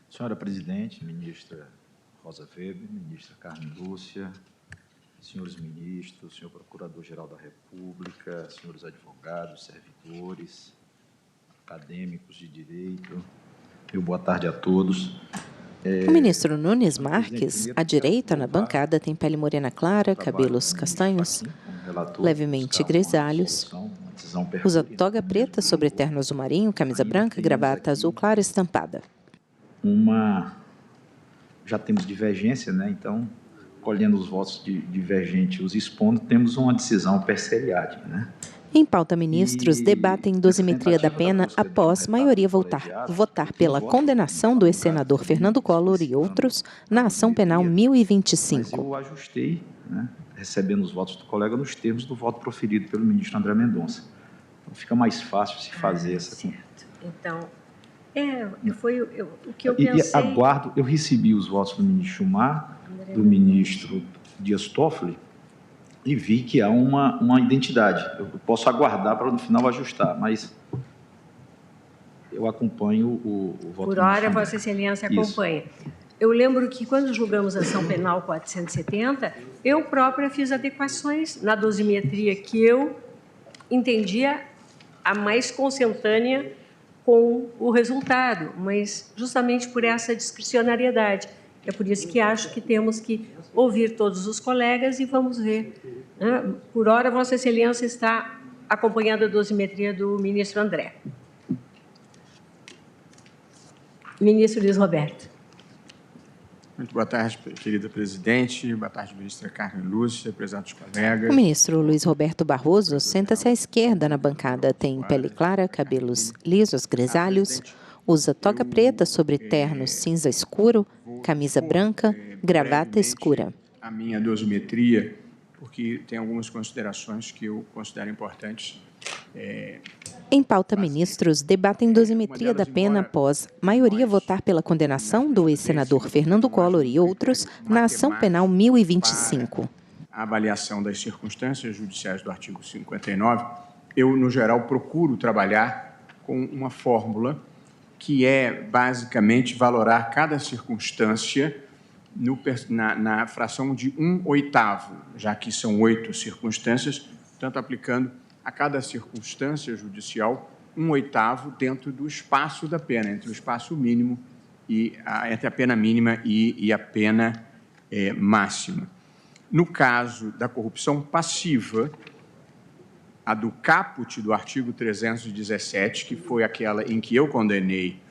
Senhora presidente, ministra Rosa Weber, ministra Carmen Lúcia, senhores ministros, senhor Procurador-Geral da República, senhores advogados, servidores, acadêmicos de direito, meu boa tarde a todos.
O ministro Nunes Marques, à direita na bancada, tem pele morena clara, cabelos castanhos, levemente grisalhos, usa toga preta sobre terno azul marinho, camisa branca, gravata azul clara estampada.
Já temos divergência, né? Então, colhendo os votos divergentes, os expondo, temos uma decisão per seriade, né?
Em pauta, ministros debatem dosimetria da pena após maioria votar pela condenação do ex-senador Fernando Collor e outros na ação penal 1025.
Mas eu ajustei, né, recebendo os votos do colega nos termos do voto proferido pelo ministro André Mendonça. Então, fica mais fácil se fazer essa...
Certo. Então, foi o que eu pensei...
E aguardo, eu recebi os votos do ministro Schumar, do ministro Dias Toffoli, e vi que há uma identidade. Eu posso aguardar para, no final, ajustar, mas eu acompanho o voto.
Por hora, Vossa Excelência acompanha. Isso. Eu lembro que, quando julgamos a ação penal 470, eu própria fiz adequações na dosimetria que eu entendia a mais consentânea com o resultado, mas justamente por essa discricionariedade. É por isso que acho que temos que ouvir todos os colegas e vamos ver. Por hora, Vossa Excelência está acompanhando a dosimetria do ministro André. Ministro Luiz Roberto.
Muito boa tarde, querida presidente. Boa tarde, ministra Carmen Lúcia, prezados colegas.
O ministro Luiz Roberto Barroso senta-se à esquerda na bancada. Tem pele clara, cabelos lisos, grisalhos, usa toga preta sobre terno cinza escuro, camisa branca, gravata escura.
A minha dosimetria, porque tem algumas considerações que eu considero importantes.
Em pauta, ministros debatem dosimetria da pena após maioria votar pela condenação do ex-senador Fernando Collor e outros na ação penal 1025.
A avaliação das circunstâncias judiciais do artigo 59, eu, no geral, procuro trabalhar com uma fórmula que é, basicamente, valorar cada circunstância na fração de 1/8, já que são 8 circunstâncias, portanto, aplicando a cada circunstância judicial 1/8 dentro do espaço da pena, entre o espaço mínimo e entre a pena mínima e a pena máxima. No caso da corrupção passiva, a do caput do artigo 317, que foi aquela em que eu condenei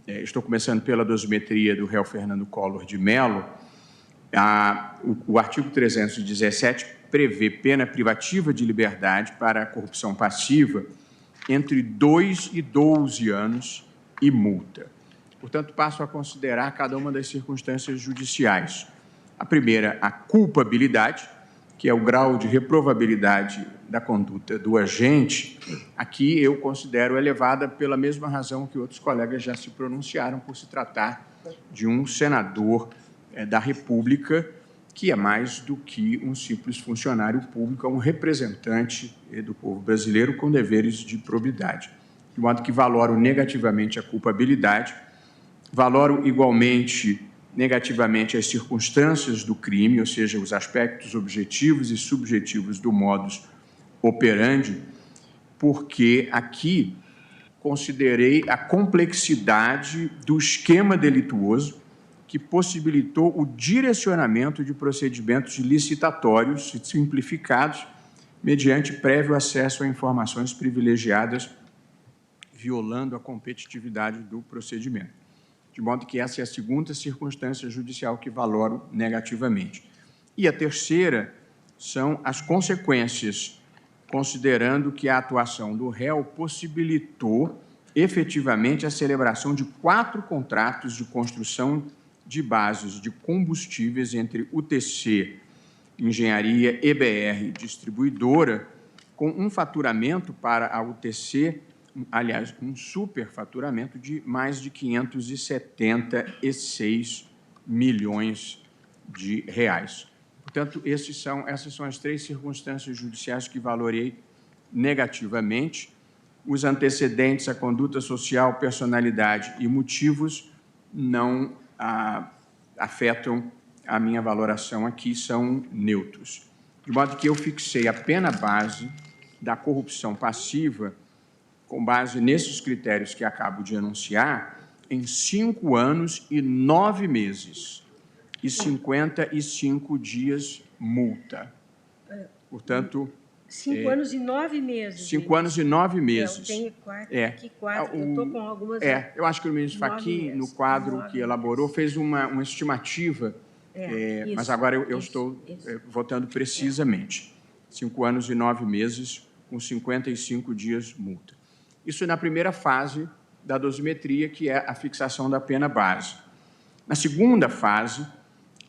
estou começando pela dosimetria do réu Fernando Collor de Mello. O artigo 317 prevê pena privativa de liberdade para a corrupção passiva entre 2 e 12 anos e multa. Portanto, passo a considerar cada uma das circunstâncias judiciais. A primeira, a culpabilidade, que é o grau de reprovabilidade da conduta do agente. Aqui eu considero elevada pela mesma razão que outros colegas já se pronunciaram, por se tratar de um senador da República, que é mais do que um simples funcionário público, é um representante do povo brasileiro com deveres de probidade. De modo que valoro negativamente a culpabilidade, valoro igualmente negativamente as circunstâncias do crime, ou seja, os aspectos objetivos e subjetivos do modus operandi, porque aqui considerei a complexidade do esquema delituoso que possibilitou o direcionamento de procedimentos licitatórios e simplificados mediante prévio acesso a informações privilegiadas, violando a competitividade do procedimento. De modo que essa é a segunda circunstância judicial que valoro negativamente. E a terceira são as consequências, considerando que a atuação do réu possibilitou efetivamente a celebração de 4 contratos de construção de bases de combustíveis entre UTC, Engenharia, EBR, Distribuidora, com um faturamento para a UTC, aliás, um superfaturamento de mais de 576 milhões de reais. Portanto, essas são as 3 circunstâncias judiciais que valorei negativamente. Os antecedentes, a conduta social, personalidade e motivos não afetam a minha valoração aqui, são neutros. De modo que eu fixei a pena base da corrupção passiva, com base nesses critérios que acabo de enunciar, em 5 anos e 9 meses e 55 dias multa. Portanto...
5 anos e 9 meses.
5 anos e 9 meses.
Eu tenho 4, eu estou com algumas...
eu acho que o ministro Fachin, no quadro que elaborou, fez uma estimativa, mas agora eu estou votando precisamente. 5 anos e 9 meses com 55 dias multa. Isso na primeira fase da dosimetria, que é a fixação da pena base. Na segunda fase,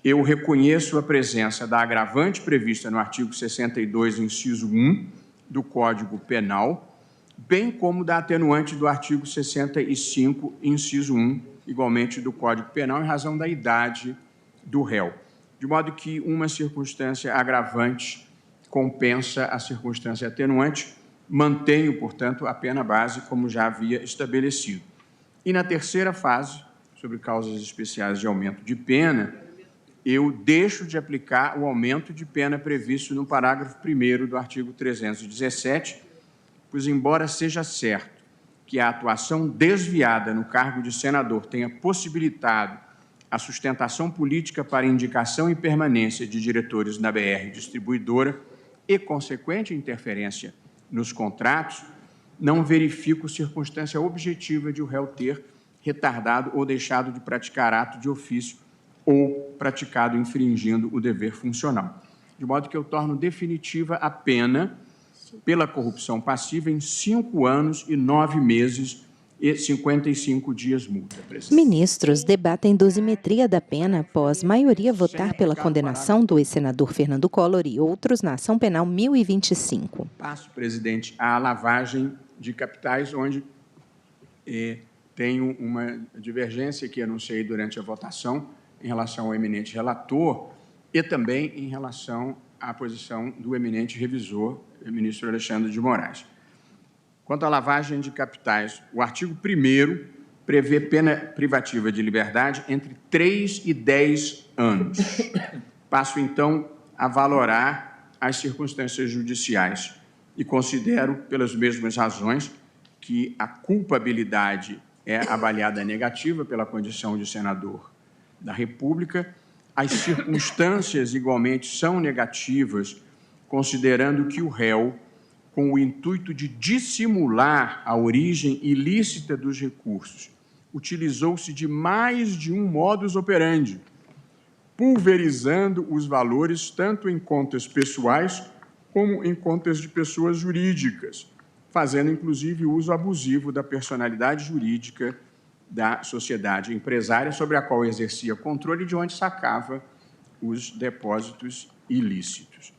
eu reconheço a presença da agravante prevista no artigo 62, inciso 1, do Código Penal, bem como da atenuante do artigo 65, inciso 1, igualmente do Código Penal, em razão da idade do réu. De modo que uma circunstância agravante compensa a circunstância atenuante, mantenho, portanto, a pena base como já havia estabelecido. E na terceira fase, sobre causas especiais de aumento de pena, eu deixo de aplicar o aumento de pena previsto no parágrafo 1º do artigo 317, pois, embora seja certo que a atuação desviada no cargo de senador tenha possibilitado a sustentação política para indicação e permanência de diretores na BR Distribuidora e consequente interferência nos contratos, não verifico circunstância objetiva de o réu ter retardado ou deixado de praticar ato de ofício ou praticado infringindo o dever funcional. De modo que eu torno definitiva a pena pela corrupção passiva em 5 anos e 9 meses e 55 dias multa.
Ministros debatem dosimetria da pena após maioria votar pela condenação do ex-senador Fernando Collor e outros na ação penal 1025.
Passo, presidente, à lavagem de capitais, onde tenho uma divergência que anunciei durante a votação em relação ao eminente relator e também em relação à posição do eminente revisor, o ministro Alexandre de Moraes. Quanto à lavagem de capitais, o artigo 1º prevê pena privativa de liberdade entre 3 e 10 anos. Passo, então, a valorar as circunstâncias judiciais e considero, pelas mesmas razões, que a culpabilidade é avaliada negativa pela condição de senador da República, as circunstâncias igualmente são negativas, considerando que o réu, com o intuito de dissimular a origem ilícita dos recursos, utilizou-se de mais de um modus operandi, pulverizando os valores tanto em contas pessoais como em contas de pessoas jurídicas, fazendo, inclusive, uso abusivo da personalidade jurídica da sociedade empresária sobre a qual exercia controle de onde sacava os depósitos ilícitos.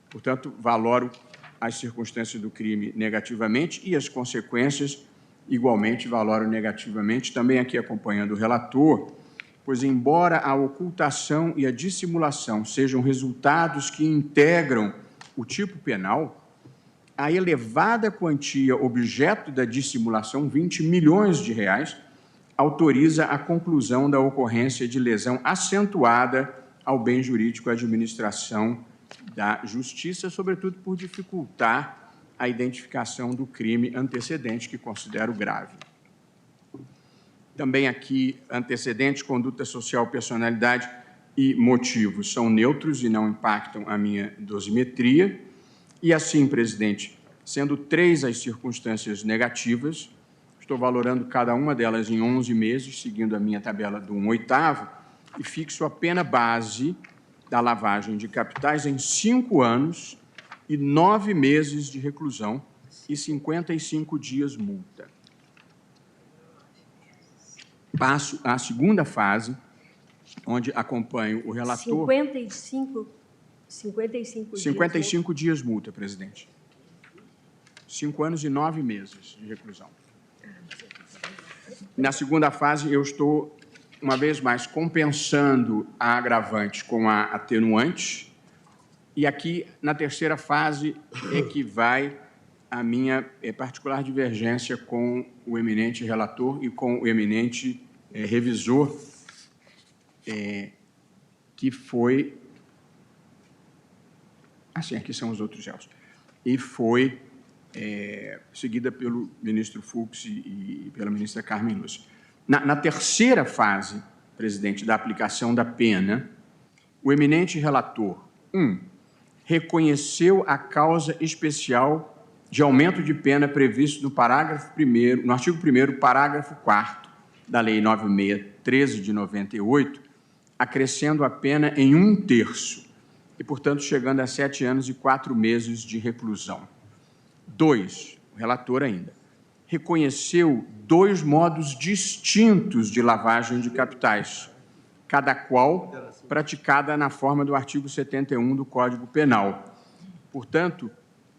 Portanto, valoro as circunstâncias do crime negativamente e as consequências, igualmente, valoro negativamente, também aqui acompanhando o relator, pois, embora a ocultação e a dissimulação sejam resultados que integram o tipo penal, a elevada quantia objeto da dissimulação, 20 milhões de reais, autoriza a conclusão da ocorrência de lesão acentuada ao bem jurídico à administração da Justiça, sobretudo por dificultar a identificação do crime antecedente, que considero grave. Também aqui, antecedentes, conduta social, personalidade e motivos são neutros e não impactam a minha dosimetria. E assim, presidente, sendo 3 as circunstâncias negativas, estou valorando cada uma delas em 11 meses, seguindo a minha tabela do 1/8, e fixo a pena base da lavagem de capitais em 5 anos e 9 meses de reclusão e 55 dias multa. Passo à segunda fase, onde acompanho o relator. 55 dias multa, presidente. 5 anos e 9 meses de reclusão. Na segunda fase, eu estou, uma vez mais, compensando a agravante com a atenuante. E aqui, na terceira fase, é que vai a minha particular divergência com o eminente relator e com o eminente revisor, que foi... Assim, aqui são os outros réus. E foi seguida pelo ministro Fux e pela ministra Carmen Lúcia. Na terceira fase, presidente, da aplicação da pena, o eminente relator, 1, reconheceu a causa especial de aumento de pena previsto no parágrafo 1º, no artigo 1º, parágrafo 4º da Lei 9613 de 98, acrescendo a pena em 1/3 e, portanto, chegando a 7 anos e 4 meses de reclusão. 2, o relator ainda, reconheceu 2 modos distintos de lavagem de capitais, cada qual praticada na forma do artigo 71 do Código Penal. Portanto,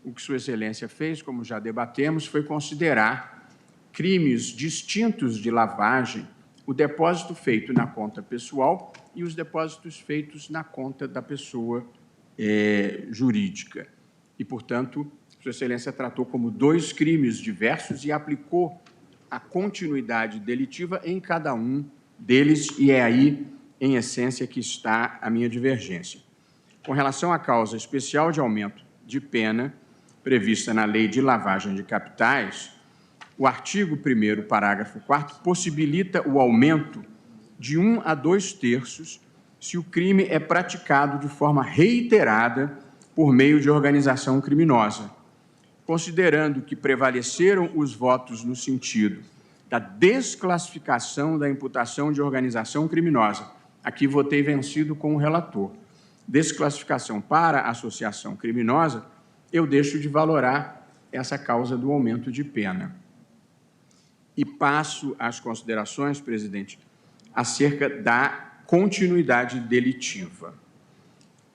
o que Sua Excelência fez, como já debatemos, foi considerar crimes distintos de lavagem o depósito feito na conta pessoal e os depósitos feitos na conta da pessoa jurídica. E, portanto, Sua Excelência tratou como 2 crimes diversos e aplicou a continuidade delitiva em cada um deles, e é aí, em essência, que está a minha divergência. Com relação à causa especial de aumento de pena prevista na Lei de Lavagem de Capitais, o artigo 1º, parágrafo 4º, possibilita o aumento de 1 a 2/3 se o crime é praticado de forma reiterada por meio de organização criminosa, considerando que prevaleceram os votos no sentido da desclassificação da imputação de organização criminosa. Aqui votei vencido com o relator. Desclassificação para associação criminosa, eu deixo de valorar essa causa do aumento de pena. E passo às considerações, presidente, acerca da continuidade delitiva.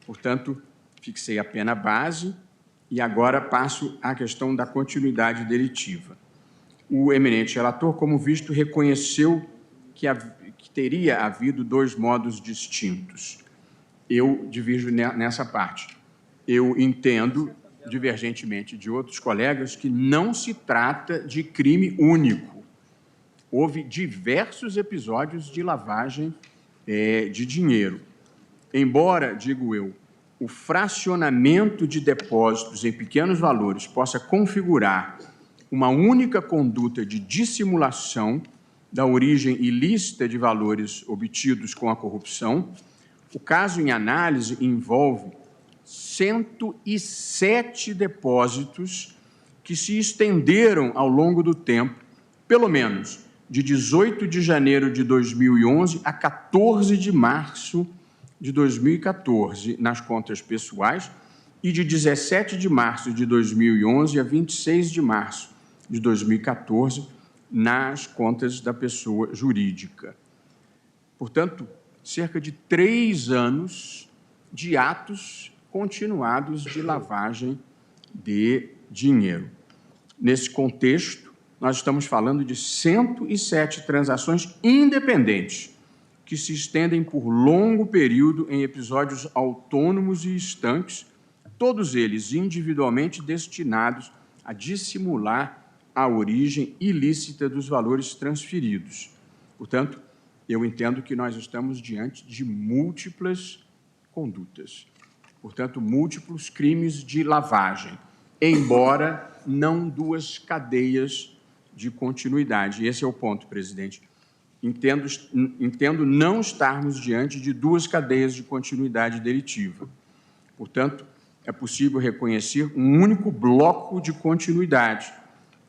Portanto, fixei a pena base e agora passo à questão da continuidade delitiva. O eminente relator, como visto, reconheceu que teria havido 2 modos distintos. Eu divirjo nessa parte. Eu entendo, divergentemente de outros colegas, que não se trata de crime único. Houve diversos episódios de lavagem de dinheiro. Embora, digo eu, o fracionamento de depósitos em pequenos valores possa configurar uma única conduta de dissimulação da origem ilícita de valores obtidos com a corrupção, o caso em análise envolve 107 depósitos que se estenderam ao longo do tempo, pelo menos de 18 de janeiro de 2011 a 14 de março de 2014 nas contas pessoais e de 17 de março de 2011 a 26 de março de 2014 nas contas da pessoa jurídica. Portanto, cerca de 3 anos de atos continuados de lavagem de dinheiro. Nesse contexto, nós estamos falando de 107 transações independentes que se estendem por longo período em episódios autônomos e estanques, todos eles individualmente destinados a dissimular a origem ilícita dos valores transferidos. Portanto, eu entendo que nós estamos diante de múltiplas condutas, portanto, múltiplos crimes de lavagem, embora não 2 cadeias de continuidade. Esse é o ponto, presidente. Entendo não estarmos diante de 2 cadeias de continuidade delitiva. Portanto, é possível reconhecer um único bloco de continuidade,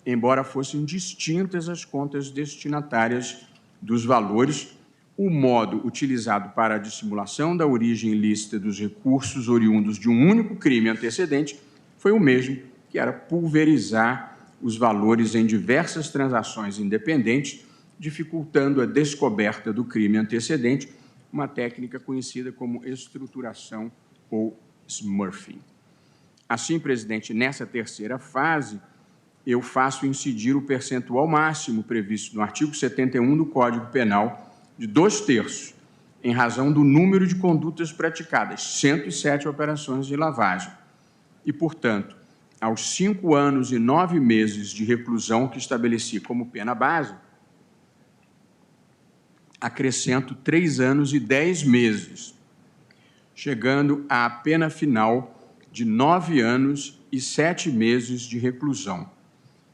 embora fossem distintas as contas destinatárias dos valores, o modo utilizado para a dissimulação da origem ilícita dos recursos oriundos de um único crime antecedente foi o mesmo, que era pulverizar os valores em diversas transações independentes, dificultando a descoberta do crime antecedente, uma técnica conhecida como estruturação ou smurfing. Assim, presidente, nessa terceira fase, eu faço incidir o percentual máximo previsto no artigo 71 do Código Penal de 2/3, em razão do número de condutas praticadas, 107 operações de lavagem. E, portanto, aos 5 anos e 9 meses de reclusão que estabeleci como pena base, acrescento 3 anos e 10 meses, chegando à pena final de 9 anos e 7 meses de reclusão.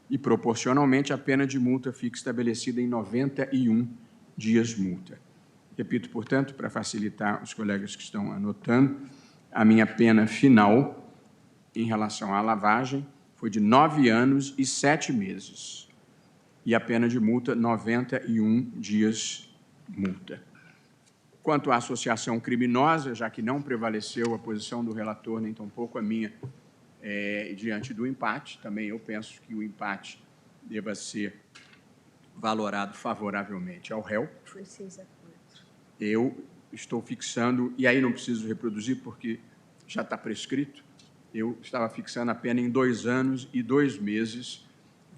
E, proporcionalmente, a pena de multa fica estabelecida em 91 dias multa. Repito, portanto, para facilitar os colegas que estão anotando, a minha pena final, em relação à lavagem, foi de 9 anos e 7 meses. E a pena de multa, 91 dias multa. Quanto à associação criminosa, já que não prevaleceu a posição do relator, nem tampouco a minha, diante do empate, também eu penso que o empate deva ser valorado favoravelmente ao réu.
Foi 6-4.
Eu estou fixando, e aí não preciso reproduzir porque já está prescrito, eu estava fixando a pena em 2 anos e 2 meses,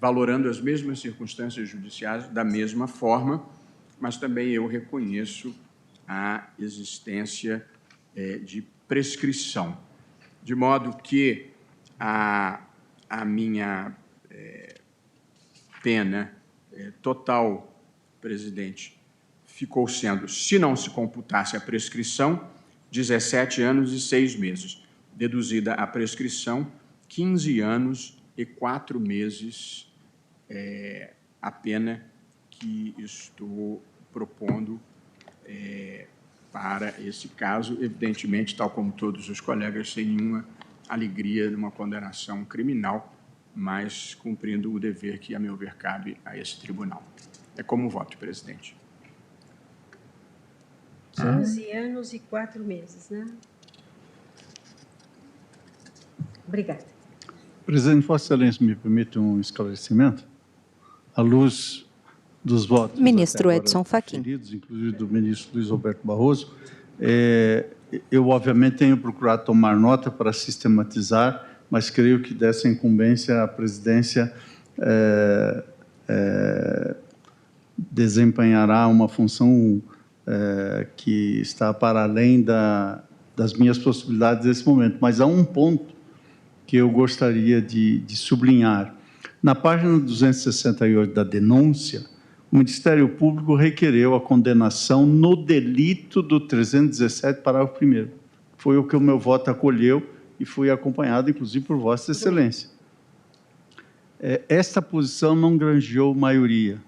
valorando as mesmas circunstâncias judiciais da mesma forma, mas também eu reconheço a existência de prescrição, de modo que a minha pena total, presidente, ficou sendo, se não se computasse a prescrição, 17 anos e 6 meses. Deduzida a prescrição, 15 anos e 4 meses a pena que estou propondo para esse caso, evidentemente, tal como todos os colegas, sem nenhuma alegria de uma condenação criminal, mas cumprindo o dever que, a meu ver, cabe a esse tribunal. É como voto, presidente.
15 anos e 4 meses, né? Obrigada.
Presidente, Vossa Excelência, me permite um esclarecimento? À luz dos votos
Ministro Edson Fachin.
Inclusive do ministro Luiz Roberto Barroso, eu, obviamente, tenho procurado tomar nota para sistematizar, mas creio que dessa incumbência a presidência desempenhará uma função que está para além das minhas possibilidades nesse momento. Mas há um ponto que eu gostaria de sublinhar. Na página 268 da denúncia, o Ministério Público requereu a condenação no delito do 317, parágrafo 1º. Foi o que o meu voto acolheu e fui acompanhado, inclusive, por Vossa Excelência. Esta posição não granjeou maioria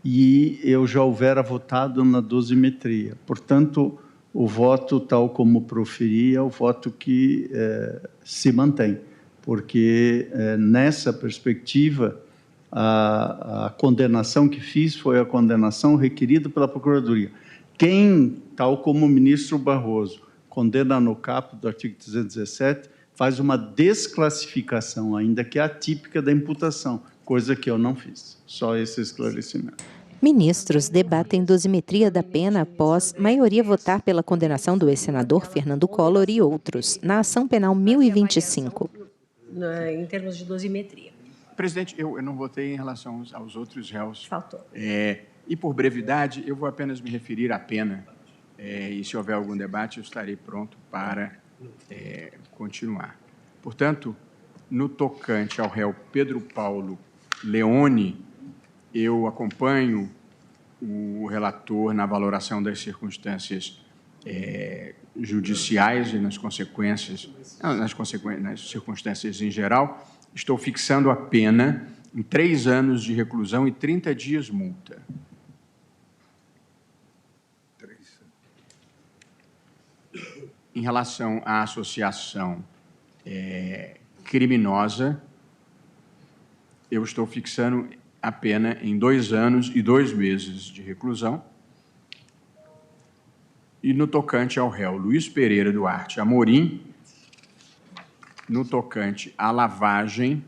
e eu já houvera votado na dosimetria. Portanto, o voto, tal como proferi, é o voto que se mantém, porque nessa perspectiva A condenação que fiz foi a condenação requerida pela Procuradoria. Quem, tal como o ministro Barroso, condena no caput do artigo 317, faz uma desclassificação, ainda que atípica da imputação, coisa que eu não fiz. Só esse esclarecimento.
Ministros debatem dosimetria da pena após maioria votar pela condenação do ex-senador Fernando Collor e outros, na Ação Penal 1025.
Em termos de dosimetria.
Presidente, eu não votei em relação aos outros réus.
Faltou.
E, por brevidade, eu vou apenas me referir à pena. E, se houver algum debate, eu estarei pronto para continuar. Portanto, no tocante ao réu Pedro Paulo Leone, eu acompanho o relator na valoração das circunstâncias judiciais e nas circunstâncias em geral. Estou fixando a pena em 3 anos de reclusão e 30 dias multa. Em relação à associação criminosa, eu estou fixando a pena em 2 anos e 2 meses de reclusão. E no tocante ao réu Luiz Pereira Duarte Amorim, no tocante à lavagem,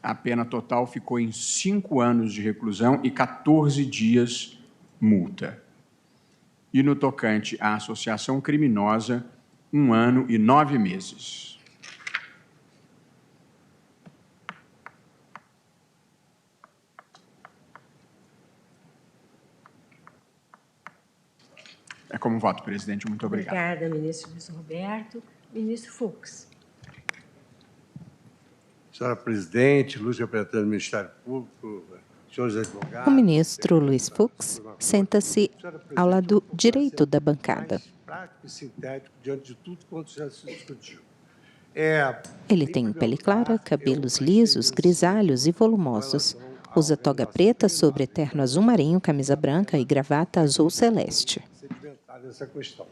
a pena total ficou em 5 anos de reclusão e 14 dias multa. E no tocante à associação criminosa, 1 ano e 9 meses. É como voto, presidente. Muito obrigado.
Obrigada, ministro Luiz Roberto. Ministro Fux.
Senhora presidente, luz representante do Ministério Público, senhores advogados...
O ministro Luiz Fux senta-se ao lado direito da bancada.
Prático e sintético diante de tudo quanto já se discutiu.
Ele tem pele clara, cabelos lisos, grisalhos e volumosos. Usa toga preta sobre terno azul marinho, camisa branca e gravata azul celeste.
Essa questão.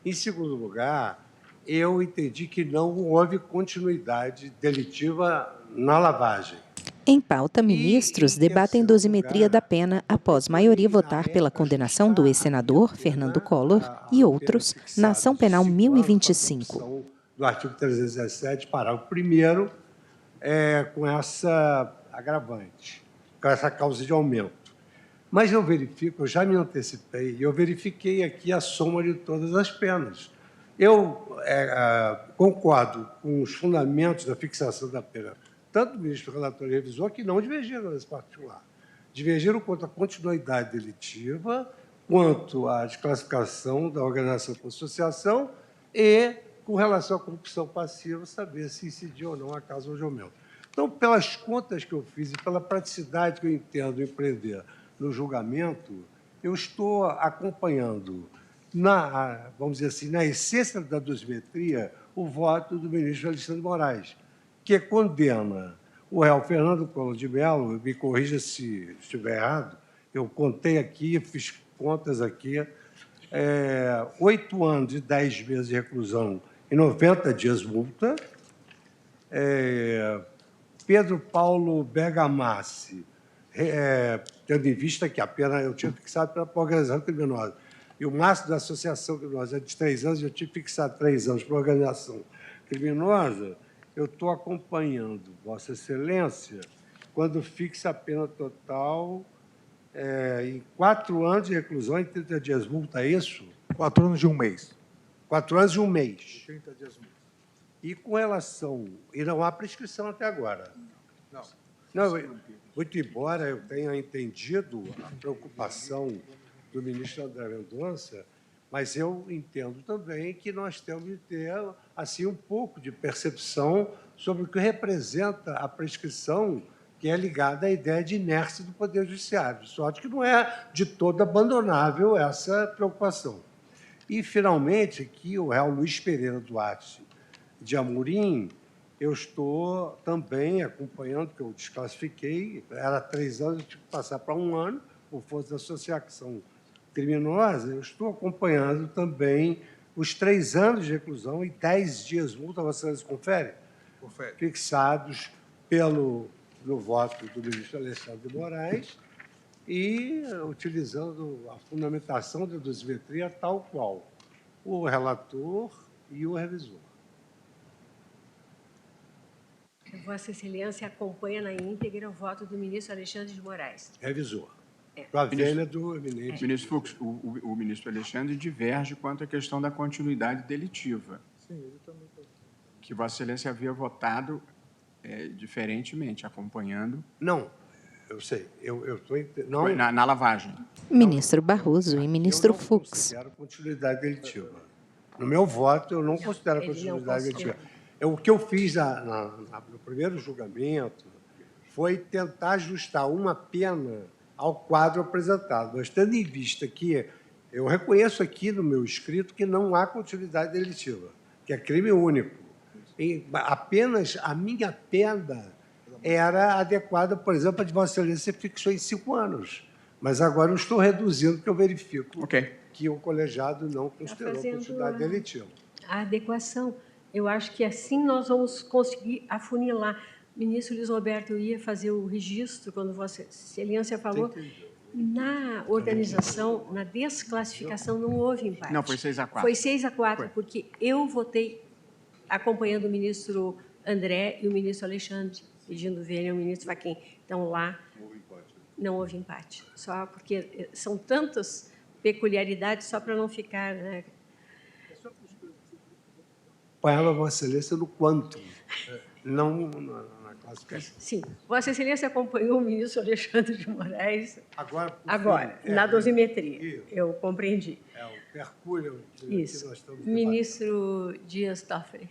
Em segundo lugar, eu entendi que não houve continuidade delitiva na lavagem.
Em pauta, ministros debatem dosimetria da pena após maioria votar pela condenação do ex-senador Fernando Collor e outros na Ação Penal 1025.
Do artigo 317, parágrafo 1º, com essa agravante, com essa causa de aumento. Mas eu verifico, eu já me antecipei, eu verifiquei aqui a soma de todas as penas. Eu concordo com os fundamentos da fixação da pena, tanto do ministro relator e revisor, que não divergiram nesse particular. Divergiram quanto à continuidade delitiva, quanto à desclassificação da organização por associação e, com relação à corrupção passiva, saber se incidiu ou não a causa de aumento. Então, pelas contas que eu fiz e pela praticidade que eu entendo empreender no julgamento, eu estou acompanhando, vamos dizer assim, na essência da dosimetria, o voto do ministro Alexandre de Moraes, que condena o réu Fernando Collor de Mello, me corrija se estiver errado, eu contei aqui, fiz contas aqui, 8 anos e 10 meses de reclusão e 90 dias multa. Pedro Paulo Bergamassi, tendo em vista que a pena eu tinha fixado para a organização criminosa, e o máximo da associação criminosa é de 3 anos, eu tinha fixado 3 anos para a organização criminosa, eu estou acompanhando Vossa Excelência quando fixa a pena total em 4 anos de reclusão e 30 dias de multa, é isso?
4 anos e 1 mês.
4 anos e 1 mês.
30 dias de multa.
E com relação... E não há prescrição até agora. Não, muito embora eu tenha entendido a preocupação do ministro André Mendonça, mas eu entendo também que nós temos de ter assim, um pouco de percepção sobre o que representa a prescrição, que é ligada à ideia de inércia do Poder Judiciário, de sorte que não é de todo abandonável essa preocupação. E, finalmente, aqui o réu Luiz Pereira Duarte de Amorim, eu estou também acompanhando, que eu desclassifiquei, era 3 anos, eu tive que passar para 1 ano, por força da associação criminosa, eu estou acompanhando também os 3 anos de reclusão e 10 dias de multa, vocês conferem?
Confere.
Fixados no voto do ministro Alexandre de Moraes e utilizando a fundamentação da dosimetria tal qual o relator e o revisor.
Vossa Excelência acompanha na íntegra o voto do ministro Alexandre de Moraes.
Revisor. Com a vênia do eminente.
Ministro Fux, o ministro Alexandre diverge quanto à questão da continuidade delitiva.
Sim, ele também.
Que Vossa Excelência havia votado diferentemente, acompanhando.
Não, eu sei. Eu estou não
na lavagem.
Ministro Barroso e ministro Fux.
Eu não considero continuidade delitiva. No meu voto, eu não considero continuidade delitiva. O que eu fiz no primeiro julgamento foi tentar ajustar uma pena ao quadro apresentado. Mas, tendo em vista que eu reconheço aqui no meu escrito que não há continuidade delitiva, que é crime único. Apenas a minha pena era adequada, por exemplo, a de Vossa Excelência fixou em 5 anos. Mas agora eu estou reduzindo, porque eu verifico que o colegiado não considerou continuidade delitiva.
A adequação. Eu acho que assim nós vamos conseguir afunilar. O ministro Luiz Roberto ia fazer o registro, quando Vossa Excelência falou, na organização, na desclassificação, não houve empate.
Não, foi 6-4.
Foi 6-4, porque eu votei acompanhando o ministro André e o ministro Alexandre, pedindo vênia ao ministro Fachin. Então, lá não houve empate. Só porque são tantas peculiaridades, só para não ficar... Né?
Apoiava Vossa Excelência no quanto, não na classificação.
Sim. Vossa Excelência acompanhou o ministro Alexandre de Moraes
agora
na dosimetria. Eu compreendi.
O percúrio que
Isso.
nós estamos
Ministro Dias Toffoli.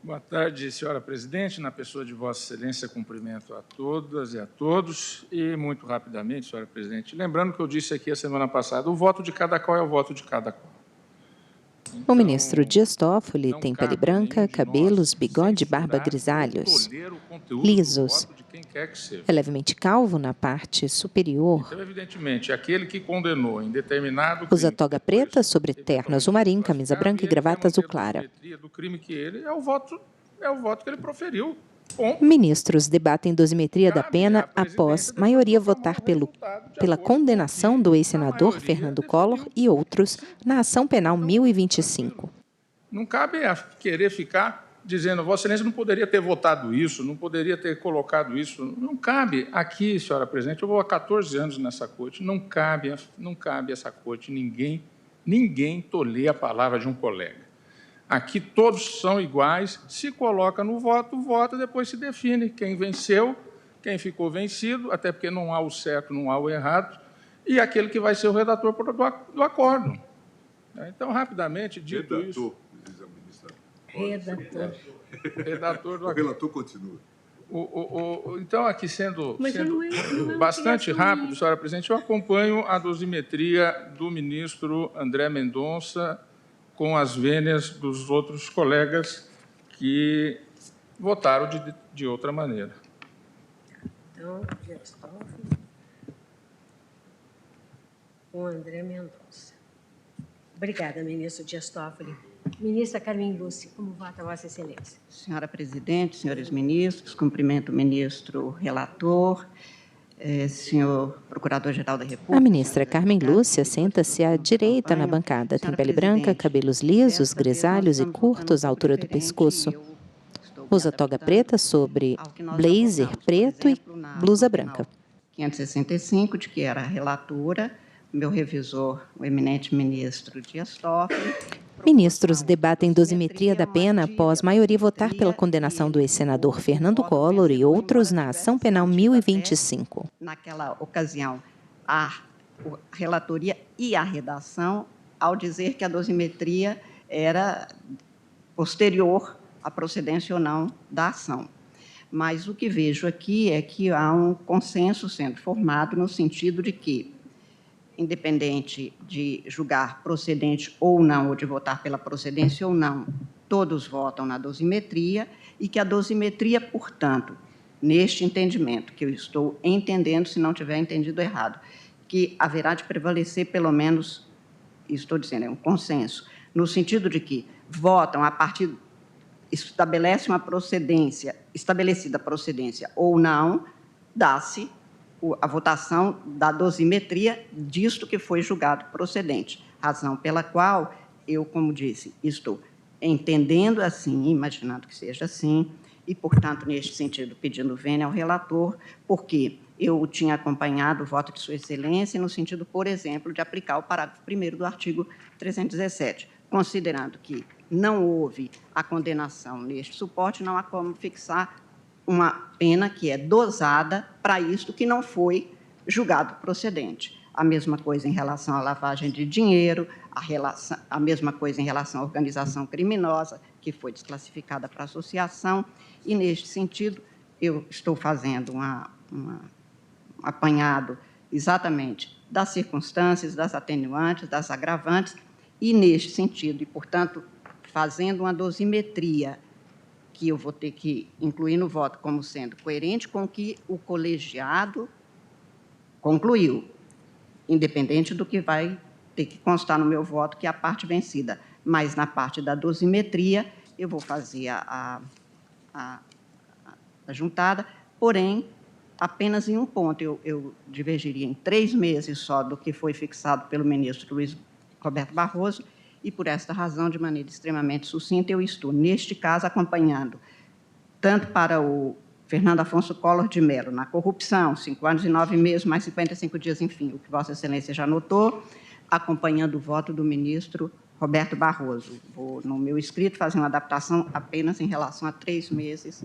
Boa tarde, senhora presidente. Na pessoa de Vossa Excelência, cumprimento a todas e a todos. E, muito rapidamente, senhora presidente, lembrando que eu disse aqui a semana passada, o voto de cada qual é o voto de cada qual.
O ministro Dias Toffoli tem pele branca, cabelos, bigode e barba grisalhos, lisos. É levemente calvo na parte superior.
Então, evidentemente, aquele que condenou em determinado crime,
Usa toga preta sobre terno azul marinho, camisa branca e gravata azul clara.
do crime que ele é o voto que ele proferiu.
Ministros debatem dosimetria da pena após maioria votar pela condenação do ex-senador Fernando Collor e outros na ação penal 1025.
Não cabe querer ficar dizendo, Vossa Excelência não poderia ter votado isso, não poderia ter colocado isso. Não cabe aqui, senhora presidente, eu vou há 14 anos nessa corte, não cabe essa corte, ninguém toleia a palavra de um colega. Aqui todos são iguais, se coloca no voto, vota, depois se define quem venceu, quem ficou vencido, até porque não há o certo, não há o errado, e aquele que vai ser o redator do acordo. Então, rapidamente, dito isso...
Diz a ministra.
Redator do acordo.
O relator continua.
Então, aqui sendo
não é
bastante rápido, senhora presidente, eu acompanho a dosimetria do ministro André Mendonça, com as vênias dos outros colegas que votaram de outra maneira.
Então, Dias Toffoli com André Mendonça. Obrigada, ministro Dias Toffoli. Ministra Carmen Lúcia, como vota Vossa Excelência?
Senhora presidente, senhores ministros, cumprimento o ministro relator, senhor Procurador-Geral da República.
A ministra Carmen Lúcia senta-se à direita na bancada. Tem pele branca, cabelos lisos, grisalhos e curtos à altura do pescoço. Usa toga preta sobre blazer preto e blusa branca.
565, de que era relatora, meu revisor, o eminente ministro Dias Toffoli.
Ministros debatem dosimetria da pena após maioria votar pela condenação do ex-senador Fernando Collor e outros na ação penal 1025.
Naquela ocasião, a relatoria e a redação, ao dizer que a dosimetria era posterior à procedência ou não da ação. Mas o que vejo aqui é que há um consenso sendo formado no sentido de que, independente de julgar procedente ou não, ou de votar pela procedência ou não, todos votam na dosimetria e que a dosimetria, portanto, neste entendimento, que eu estou entendendo, se não tiver entendido errado, que haverá de prevalecer, pelo menos, estou dizendo, é um consenso, no sentido de que votam a partir, estabelece uma procedência estabelecida a procedência ou não, dá-se a votação da dosimetria disto que foi julgado procedente, razão pela qual eu, como disse, estou entendendo assim, imaginando que seja assim, e, portanto, neste sentido, pedindo vênia ao relator, porque eu tinha acompanhado o voto de Sua Excelência no sentido, por exemplo, de aplicar o parágrafo 1º do artigo 317, considerando que não houve a condenação neste suporte, não há como fixar uma pena que é dosada para isto que não foi julgado procedente. A mesma coisa em relação à lavagem de dinheiro, a mesma coisa em relação à organização criminosa, que foi desclassificada para associação, e, neste sentido, eu estou fazendo um apanhado exatamente das circunstâncias, das atenuantes, das agravantes, e, neste sentido, e, portanto, fazendo uma dosimetria que eu vou ter que incluir no voto como sendo coerente com o que o colegiado concluiu, independente do que vai ter que constar no meu voto, que é a parte vencida. Mas, na parte da dosimetria, eu vou fazer a juntada, porém, apenas em um ponto eu divergiria em 3 meses só do que foi fixado pelo ministro Luiz Roberto Barroso, e, por esta razão, de maneira extremamente sucinta, eu estou, neste caso, acompanhando, tanto para o Fernando Afonso Collor de Mello, na corrupção, 5 anos e 9 meses, mais 55 dias, enfim, o que Vossa Excelência já notou, acompanhando o voto do ministro Roberto Barroso. Vou, no meu escrito, fazer uma adaptação apenas em relação a 3 meses,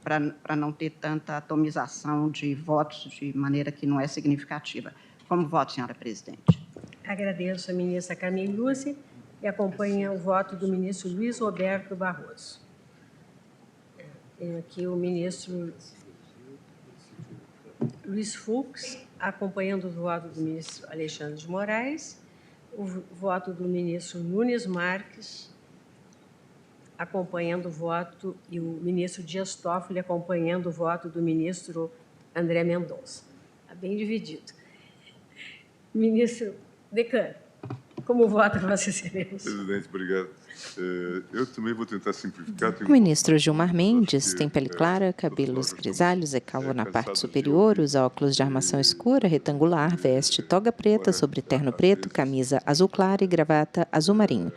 para não ter tanta atomização de votos de maneira que não é significativa. Como voto, senhora presidente?
Agradeço a ministra Carmen Lúcia e acompanha o voto do ministro Luiz Roberto Barroso. Tenho aqui o ministro Luiz Fux, acompanhando o voto do ministro Alexandre de Moraes, o voto do ministro Nunes Marques, acompanhando o voto, e o ministro Dias Toffoli acompanhando o voto do ministro André Mendonça. Está bem dividido. Ministro Decano, como vota Vossa Excelência?
Presidente, obrigado. Eu também vou tentar simplificar.
O ministro Gilmar Mendes tem pele clara, cabelos grisalhos e calvo na parte superior, usa óculos de armação escura, retangular, veste toga preta sobre terno preto, camisa azul clara e gravata azul marinho.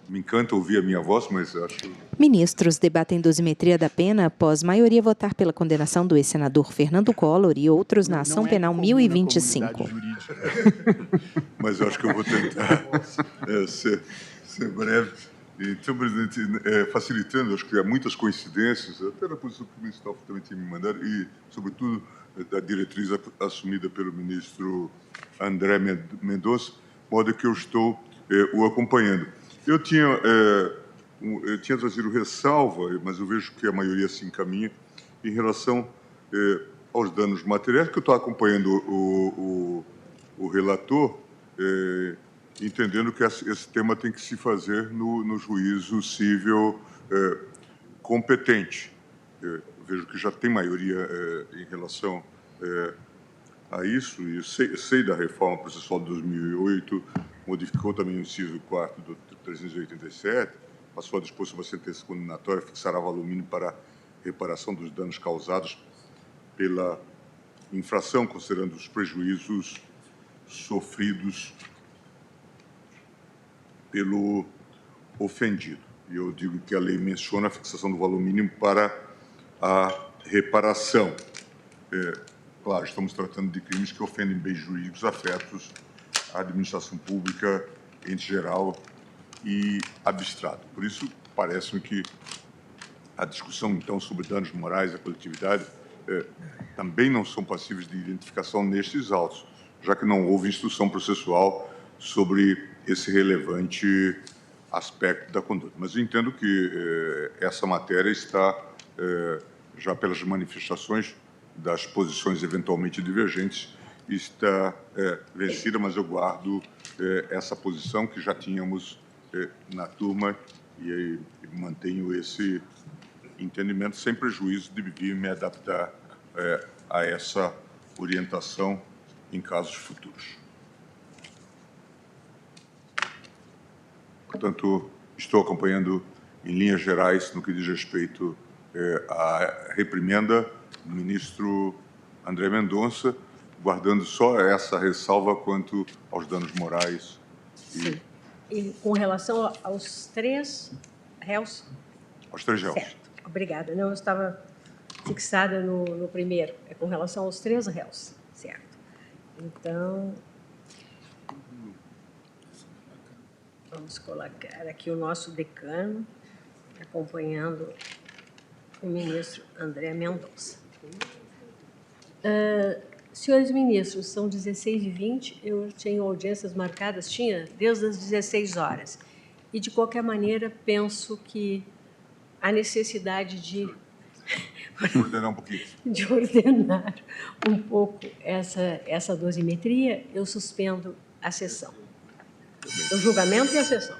Me encanta ouvir a minha voz, mas acho...
Ministros debatem dosimetria da pena após maioria votar pela condenação do ex-senador Fernando Collor e outros na ação penal 1025.
Mas eu acho que eu vou tentar ser breve. Então, presidente, facilitando, acho que há muitas coincidências, até na posição que o ministro Toffoli também tinha me mandado, e, sobretudo, da diretriz assumida pelo ministro André Mendonça, modo que eu estou o acompanhando. Eu tinha trazido ressalva, mas eu vejo que a maioria se encaminha, em relação aos danos materiais, que eu estou acompanhando o relator, entendendo que esse tema tem que se fazer no juízo civil competente. Vejo que já tem maioria em relação a isso, e sei da reforma processual de 2008, modificou também o inciso 4º do 387, passou a dispor sobre a sentença condenatória, fixará valor mínimo para reparação dos danos causados pela infração, considerando os prejuízos sofridos pelo ofendido. E eu digo que a lei menciona a fixação do valor mínimo para a reparação. Claro, estamos tratando de crimes que ofendem bens jurídicos afetos à administração pública em geral e abstrato. Por isso, parece-me que a discussão, então, sobre danos morais à coletividade também não são passíveis de identificação nestes autos, já que não houve instrução processual sobre esse relevante aspecto da conduta. Mas eu entendo que essa matéria está, já pelas manifestações das posições eventualmente divergentes, está vencida, mas eu guardo essa posição que já tínhamos na turma e mantenho esse entendimento sem prejuízo de vir me adaptar a essa orientação em casos futuros. Portanto, estou acompanhando em linhas gerais no que diz respeito a reprimenda do ministro André Mendonça, guardando só essa ressalva quanto aos danos morais.
Sim. E com relação aos 3 réus?
Aos 3 réus.
Certo. Obrigada. Não, eu estava fixada no primeiro. É com relação aos 3 réus. Certo. Então, vamos colocar aqui o nosso decano, acompanhando o ministro André Mendonça. Senhores ministros, são 16h20, eu tinha audiências marcadas, desde as 16 horas. E, de qualquer maneira, penso que a necessidade de
ordenar um pouquinho.
De ordenar um pouco essa dosimetria, eu suspendo a sessão. O julgamento e a sessão.